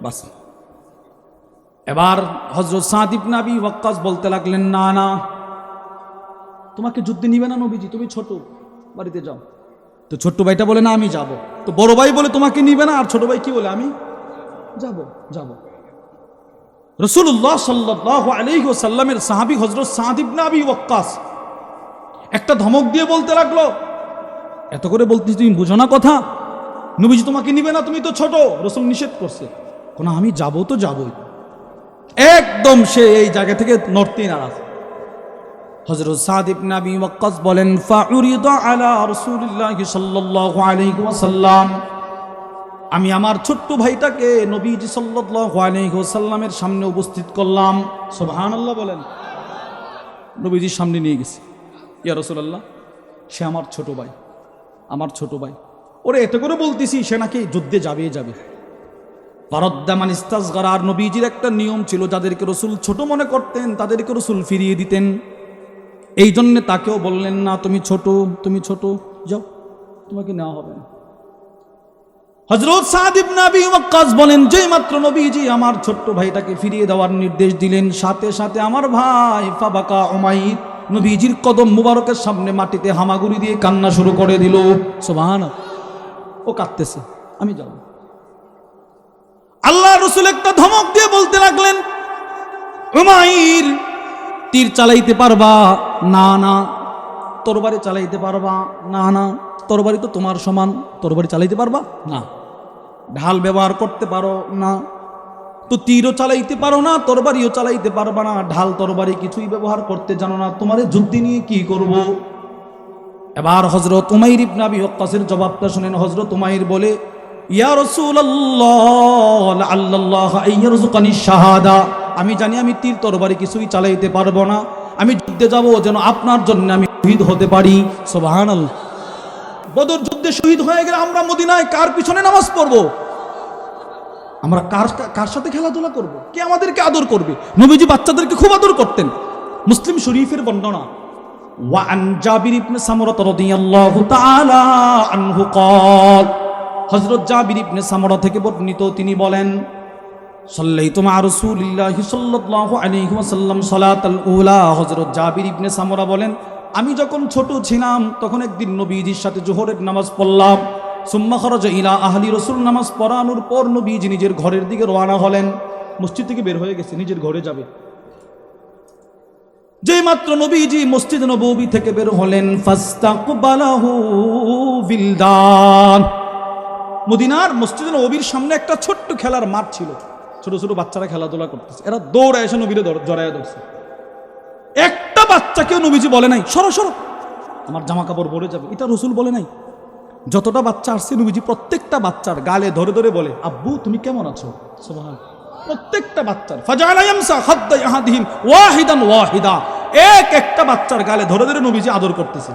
বাস। এবার হযরত সাদ ইবনে আবি ওয়াক্কাস বলতে লাগলেন, না না, তোমাকে যুদ্ধে নিবে না নবীজি, তুমি ছোট, বাড়িতে যাও। তো ছোট্ট ভাইটা বলে, না আমি যাব। তো বড় ভাই বলে তোমাকে নিবে না, আর ছোট ভাই কি বলে, আমি যাব। রাসূলুল্লাহ সাল্লাল্লাহু আলাইহি ওয়াসাল্লামের সাহাবী হযরত সাদ ইবনে আবি ওয়াক্কাস একটা ধমক দিয়ে বলতে লাগলো, এত করে বলতেছি তুমি বুঝো না কথা? নবীজি তোমাকে নিবে না, তুমি তো ছোট, রাসূল নিষেধ করছে। কোন আমি যাব তো যাবই। একদম সে এই জায়গা থেকে নড়তেই নারাজ। হযরত সাদ ইবনে আবি ওয়াক্কাস বলেন, ফাউরিদা আলা রাসূলিল্লাহি সাল্লাল্লাহু আলাইহি ওয়াসাল্লাম, আমি আমার ছোট্ট ভাইটাকে নবীজি সাল্লাল্লাহু আলাইহি ওয়াসাল্লামের সামনে উপস্থিত করলাম। সুবহানাল্লাহ বলেন। নবীজির সামনে নিয়ে গেছি, ইয়া রাসূলুল্লাহ, সে আমার ছোট ভাই, আমার ছোট ভাই। ওরে এত করে বলতেছি সে নাকি যুদ্ধে যাবে। ফারাদ্দামান ইস্তাসগারা, আর নবীজির একটা নিয়ম ছিল, যাদেরকে রাসূল ছোট মনে করতেন তাদেরকে রাসূল ফিরিয়ে দিতেন। এই জন্য তাকেও বললেন না, তুমি ছোট, যাও, তোমাকে নেওয়া হবে না। হযরত সাদ ইবনে আবি ওয়াক্কাস বলেন, যেই মাত্র নবীজি আমার ছোট্ট ভাইটাকে ফিরিয়ে দেওয়ার নির্দেশ দিলেন, সাথে সাথে আমার ভাই ফাবাকা উমাইর নবীজির কদম মুবারকের সামনে মাটিতে হামাগুড়ি দিয়ে কান্না শুরু করে দিল। সুবহানাল্লাহ, ও কাঁদতেছে, আমি যাব। আল্লাহ রাসূল একটা ধমক দিয়ে বলতে লাগলেন, উমাইর তীর চালাইতে পারবা? না না। তরবারি চালাইতে পারবা? না না। তরবারি তো তোমার সমান, তরবারি চালাইতে পারবা? না। ঢাল ব্যবহার করতে পারো? না। তো তীরও চালাইতে পারো না, তরবারিও চালাইতে পারবা না, ঢাল তরবারি কিছুই ব্যবহার করতে জানো না, তোমারে যুদ্ধ নিয়ে কি করব? এবার হযরত উমাইর ইবনে আবি ওয়াক্কাসের জবাবটা শুনেন। হযরত উমাইর বলে, ইয়া রাসূলুল্লাহ লাআল্লাল্লাহ আইয়ারযুকানি শাহাদা, আমি জানি আমি তীর তরবারি কিছুই চালাইতে পারবো না, আমি যুদ্ধে যাব যেন আপনার জন্য আমি শহীদ হতে পারি। সুবহানাল্লাহ। বদর যুদ্ধে শহীদ হয়ে গেলে আমরা মদিনায় কার পিছনে নামাজ পড়বো? আমরা কার সাথে খেলাধুলা করব? কে আমাদেরকে আদর করবে? নবীজি বাচ্চাদেরকে খুব আদর করতেন। মুসলিম শরীফের বর্ণনা, ওয়া আন জাবির ইবনে সামুরা রাদিয়াল্লাহু তাআলা আনহু قال, হযরত জাবির ইবনে সামুরা থেকে বর্ণিত, তিনি বলেন, সাল্লাইতু মা রাসূলিল্লাহি সাল্লাল্লাহু আলাইহি ওয়াসাল্লাম সালাতাল উলা। হযরত জাবির ইবনে সামুরা বলেন, আমি যখন ছোট ছিলাম তখন একদিন নবীজির সাথে জোহরের নামাজ পড়লাম। সুম্মা খারাজা ইলা আহলি, রাসূল নামাজ পড়ানোর পর নবীজি নিজের ঘরের দিকে রওনা হলেন। মসজিদ থেকে বের হয়ে গেছে, নিজের ঘরে যাবে। যেই মাত্র নবীজি মসজিদ নববী থেকে বের হলেন, ফাস্তাকবালাহু বিলদান, মদিনার মসজিদ নববীর সামনে একটা ছোট্ট খেলার মাঠ ছিল, ছোট ছোট বাচ্চারা খেলাধুলা করতেছে। এরা দৌড়ে এসে নবীরে জড়াইয়া ধরছে। একটা বাচ্চাকেও নবীজি বলে নাই সরো সরো, আমার জামা কাপড় পরে যাবে, এটা রাসূল বলে নাই। যতটা বাচ্চা আসছে নবীজি প্রত্যেকটা বাচ্চার গালে ধরে ধরে বলে, আব্বু তুমি কেমন আছো? সুবহানাল্লাহ। প্রত্যেকটা বাচ্চার ফাজালা ইয়ামসা খাদ্দা ইয়াহাদিহিম ওয়াহিদান ওয়াহিদা, একটা বাচ্চার গালে ধরে ধরে নবীজি আদর করতেছে।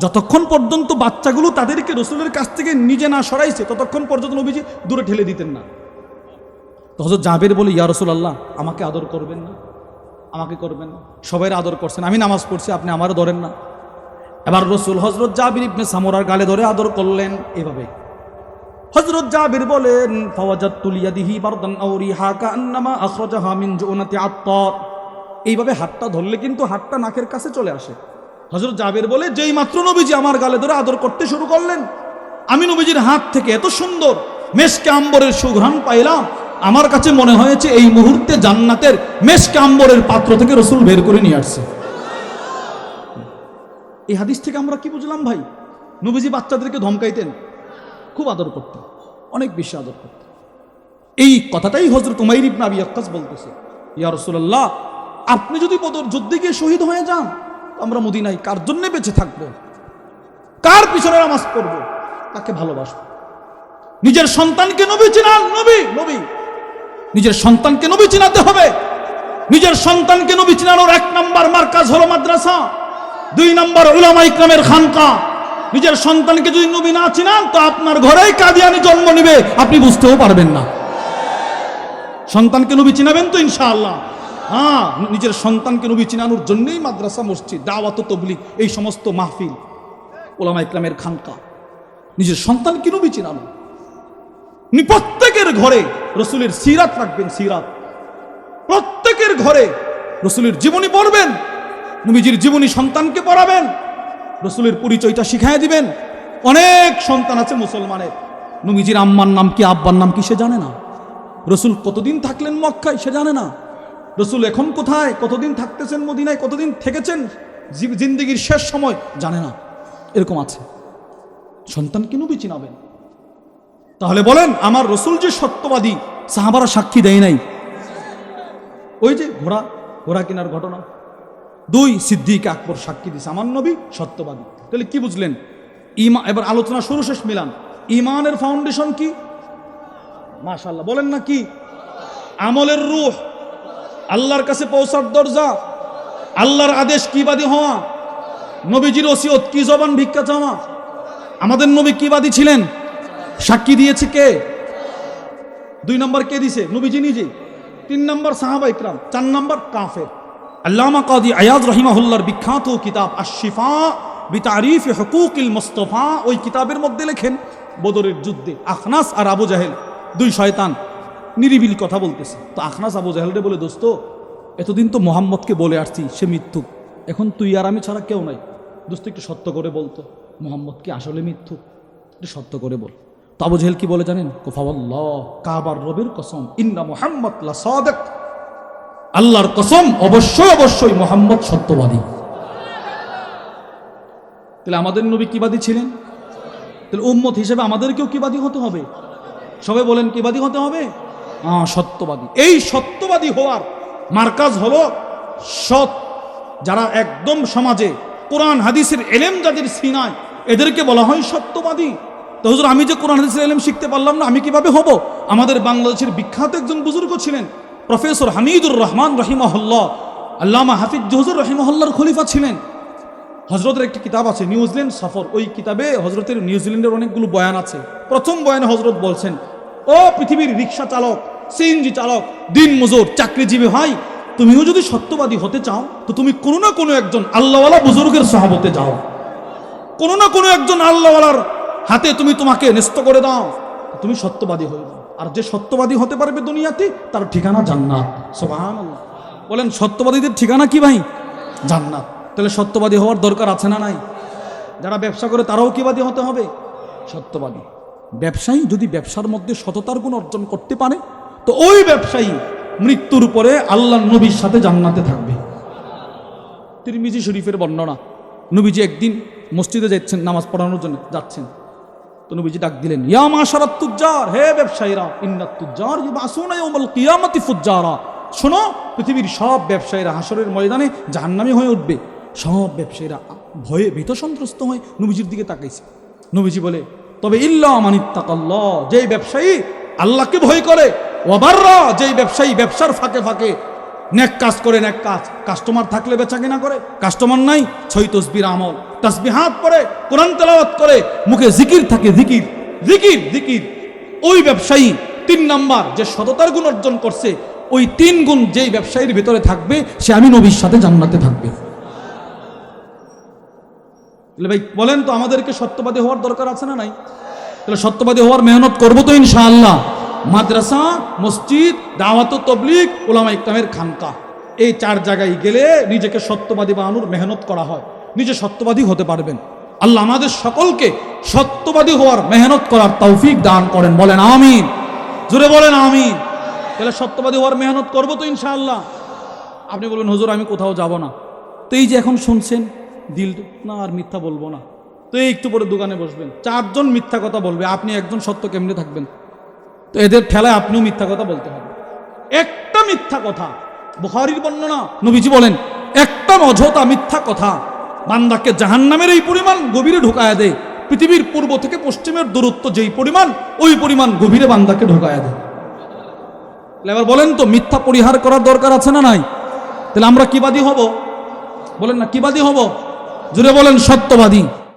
যতক্ষণ পর্যন্ত বাচ্চাগুলো তাদেরকে রাসূলের কাছ থেকে নিজে না সরাইছে ততক্ষণ পর্যন্ত নবীজি দূরে ঠেলে দিতেন না। তো হযরত জাবের বলে, ইয়া রাসূলুল্লাহ, আমাকে আদর করবেন না? আমাকে করবেন না? সবাই আদর করছেন, আমি নামাজ পড়ছি, আপনি আমারও ধরেন না। এবার রাসূল হযরত জাবির ইবনে সামুরার গালে ধরে আদর করলেন। এভাবে হযরত জাবির বলেন, ফাওয়াজাতু লিয়াদিহি বারদান আও রিহা কান্নামা আখরাজাহা মিন জুনাতি আত্তার, এইভাবে হাতটা ধরলে কিন্তু হাতটা নাকের কাছে চলে আসে। হযরত জাবির বলে, যেই মাত্র নবীজি আমার গালে ধরে আদর করতে শুরু করলেন, আমি নবীজির হাত থেকে এত সুন্দর মেশকে আম্বরের সুঘ্রাণ পাইলাম, আমার কাছে মনে হয়েছে এই মুহূর্তে জান্নাতের মেশকে আম্বরের পাত্র থেকে রসুল বের করে নিয়ে আসছে। এই হাদিস থেকে আমরা কি বুঝলাম ভাই? নবীজি বাচ্চাদেরকে ধমকাইতেন, খুব আদর করতেন, অনেক বেশি আদর করতেন। এই কথাটাই হযরত উমাইর ইবনে আবি ওয়াক্কাস বলতেছে, ইয়া রাসূলুল্লাহ, আপনি যদি বদর যুদ্ধে গিয়ে শহীদ হয়ে যান, আমরা মদিনায় কার জন্য বেঁচে থাকবো? কার পিছনে নামাজ পড়বো? কাকে ভালোবাসবো? নিজের সন্তানকে নবী চিনান, নবী নবী নিজের সন্তানকে নবী চিনাতে হবে। নিজের সন্তানকে নবী চিনানোর 1 নম্বর মার্কাজ হলো মাদ্রাসা, 2 নম্বর উলামা ইকরামের খানকা। নিজের সন্তানকে যদি নবী না চিনান, তো আপনার ঘরেই কাদিয়ানি জন্ম নিবে, আপনি বুঝতেও পারবেন না। সন্তানকে নবী চিনাবেন তো ইনশাআল্লাহ? হ্যাঁ, নিজের সন্তানকে নবী চিনানোর জন্যই মাদ্রাসা, মসজিদ, দাওয়াত ও তাবলীগ, এই সমস্ত মাহফিল, উলামা ইকরামের খানকা। নিজের সন্তানকে নবী চিনানো। প্রত্যেকের ঘরে রসুলের সিরাত রাখবেন, সিরাত। প্রত্যেকের ঘরে রসুলের জীবনী পড়বেন, নবীজির জীবনী সন্তানকে পড়াবেন, রসুলের পরিচয়টা শিখাই দিবেন। অনেক সন্তান আছে মুসলমানের, নবীজির আম্মার নাম কি, আব্বার নাম কি সে জানে না। রসুল কতদিন থাকলেন মক্কায় সে জানে না। রসুল এখন কোথায়, কতদিন থাকতেছেন মদিনায়, কতদিন থেকেছেন, জিন্দেগির শেষ সময় জানে না। এরকম আছে। সন্তানকে নবী চিনাবেন। তাহলে বলেন, আমার রসুল যে সত্যবাদী, সাহাবারা সাক্ষী দেয় নাই? ওই যে ঘোড়া কেনার ঘটনা, 2 সিদ্দিক আকবর সাক্ষী দিছে আমার নবী সত্যবাদী। তাহলে কি বুঝলেন? ইমান। এবার আলোচনা শুরু শেষ মিলান। ইমানের ফাউন্ডেশন কি? মাশাআল্লাহ, বলেন না কি? আমলের রূহ, আল্লাহর কাছে পৌঁছার দরজা, আল্লাহর আদেশ কি বাদী হওয়া, নবীজির ওসিয়ত কি, জবান ভিক্ষা চাওয়া। আমাদের নবী কি বাদী ছিলেন? সাক্ষী দিয়েছে কে? 2 নম্বর কে দিছে? নবীজি নিজে। 3 নম্বর সাহাবা ইকরাম। 4 নম্বর কাফের। আল্লামা কাদি আয়াজ রাহিমাহুল্লাহর বিখ্যাত কিতাব আশ-শিফা বিতারিফ হুকুকিল মুস্তাফা, ওই কিতাবের মধ্যে লেখেন, বদরের যুদ্ধে আখনাস আর আবু জাহেল, 2 শয়তান নিরিবিল কথা বলতেছে। তো আখনাস আবু জাহেলরে বলে, দোস্ত, এতদিন তো মোহাম্মদকে বলে আসছি সে মিথ্যুক, এখন তুই আর আমি ছাড়া কেউ নাই, দোস্ত একটু সত্য করে বলতো, মোহাম্মদ কি আসলে মিথ্যুক? একটু সত্য করে বল। তো আবু জাহেল কি বলে জানেন? কুফাওয়াল্লাহ, কাবার রবের কসম, ইন্না মুহাম্মদ লা সাদিক, আল্লাহর কসম, অবশ্যই অবশ্যই মোহাম্মদ সত্যবাদী। তাহলে আমাদের নবী কিবাদী ছিলেন? তাহলে উম্মত হিসেবে আমাদেরকেও কিবাদী হতে হবে। সবাই বলেন, কিবাদী হতে হবে? সত্যবাদী। এই সত্যবাদী হওয়ার মার্কাজ হলো সৎ, যারা একদম সমাজে কোরআন হাদিসের এলেম যাদের সিনায়, এদেরকে বলা হয় সত্যবাদী। তো হুজুর, আমি যে কোরআন হাদিসের এলেম শিখতে পারলাম না, আমি কিভাবে হব? আমাদের বাংলাদেশের বিখ্যাত একজন বুজুর্গ ছিলেন, প্রফেসর হামিদুর রহমান রহিমাহুল্লাহ, আল্লামা হাফিজ হুজুর রহিমাহুল্লাহর খলিফা ছিলেন। হজরতের একটি কিতাব আছে, নিউজিল্যান্ড সফর। ওই কিতাবে হজরতের নিউজিল্যান্ডের অনেকগুলো বয়ান আছে। প্রথম বয়ানে হজরত বলছেন, ও পৃথিবীর রিক্সা চালক, সিএনজি চালক, দিন মজুর, চাকরিজীবী ভাই, তুমিও যদি সত্যবাদী হতে চাও, তো তুমি কোনো না কোনো একজন আল্লাহওয়ালা বুজুর্গের সাহাবতে যাও, কোনো না কোনো একজন আল্লাহওয়ালার হাতে তুমি তোমাকে ন্যস্ত করে দাও, তুমি সত্যবাদী হয়ে যাও। আর যে সত্যবাদী হতে পারবে দুনিয়াতে, তার ঠিকানা জান্নাত। সুবহানাল্লাহ। বলেন, সত্যবাদীদের ঠিকানা কি ভাই? জান্নাত। তাহলে সত্যবাদী হওয়ার দরকার আছে না নাই? যারা ব্যবসা করে তারাও কিবাদী হতে হবে, সত্যবাদী। ব্যবসায়ী যদি ব্যবসার মধ্যে সততার গুণ অর্জন করতে পারে, তো ওই ব্যবসায়ী মৃত্যুর পরে আল্লাহর নবীর সাথে জান্নাতে থাকবে। তিরমিজি শরীফের বর্ণনা, নবীজি একদিন মসজিদে যাচ্ছেন, নামাজ পড়ানোর জন্য যাচ্ছেন। তো নবীজি ডাক দিলেন, ইয়া মাশারাত তুজ্জার, হে ব্যবসায়ীরা, ইন্নাত তুজ্জার ইউবাসুনা ইয়াউমাল কিয়ামাতি ফুজ্জারা। শোনো, পৃথিবীর সব ব্যবসায়ীরা হাসরের ময়দানে জাহান্নামী হয়ে উঠবে। সব ব্যবসায়ীরা ভয়ে ভীত সন্ত্রস্ত হয়ে নবীজির দিকে তাকাইছে। নবীজি বলে, তবে ইল্লা মানিত্তাকাল্লাহ, যেই ব্যবসায়ী আল্লাহকে ভয় করে, ওয়াবাররা, যেই ব্যবসায়ী ব্যবসার ফাঁকে ফাঁকে নেক কাজ করে, নেক কাজ, কাস্টমার থাকলে বেচা কিনা করে, কাস্টমার নাই, 6 তসবির আমল, তাসবিহাত পড়ে, কোরআন তেলাওয়াত করে, মুখে জিকির থাকে, জিকির জিকির জিকির। ওই ব্যবসায়ী 3 নাম্বার যে সততার গুণ অর্জন করছে, ওই 3 গুণ যেই ব্যবসায়ীর ভিতরে থাকবে, সে আমি নবীর সাথে জান্নাতে থাকবে। ভাই বলেন তো, আমাদেরকে সত্যবাদী হওয়ার দরকার আছে না নাই? তাহলে সত্যবাদী হওয়ার মেহনত করবো তো ইনশাআল্লাহ। মাদ্রাসা, মসজিদ, দাওয়াত ও তাবলীগ, উলামা ইকরামের খানকা, এই 4 জায়গায় গেলে নিজেকে সত্যবাদী বানানোর মেহনত করা হয়, নিজে সত্যবাদী হতে পারবেন। আল্লাহ আমাদের সকলকে সত্যবাদী হওয়ার মেহনত করার তৌফিক দান করেন, বলেন আমিন, জোরে বলেন আমিন। তাহলে সত্যবাদী হওয়ার মেহনত করবো তো ইনশাআল্লাহ। আপনি বলবেন হুজুর আমি কোথাও যাব না, তো এই যে এখন শুনছেন দিল না আর মিথ্যা বলবো না, তো এই একটু পরে দোকানে বসবেন, 4 জন মিথ্যা কথা বলবে, আপনি একজন সত্য কেমনে থাকবেন? তো এদের ঠেলায় আপনিও মিথ্যা কথা বলতে হবে। একটা মিথ্যা কথা, বুখারীর বর্ণনা, নবীজি বলেন একটা অযথা মিথ্যা কথা বান্দাকে জাহান্নামের এই পরিমাণ গভীরে ঢোকায়া দেয়, পৃথিবীর পূর্ব থেকে পশ্চিমের দূরত্ব যেই পরিমাণ, ওই পরিমাণ গভীরে বান্দাকে ঢোকায়া দেয়। এবার বলেন তো মিথ্যা পরিহার করার দরকার আছে না নাই? তাহলে আমরা কিবাদী হব? বলেন না কিবাদী হব? জুড়ে বলেন সত্যবাদী।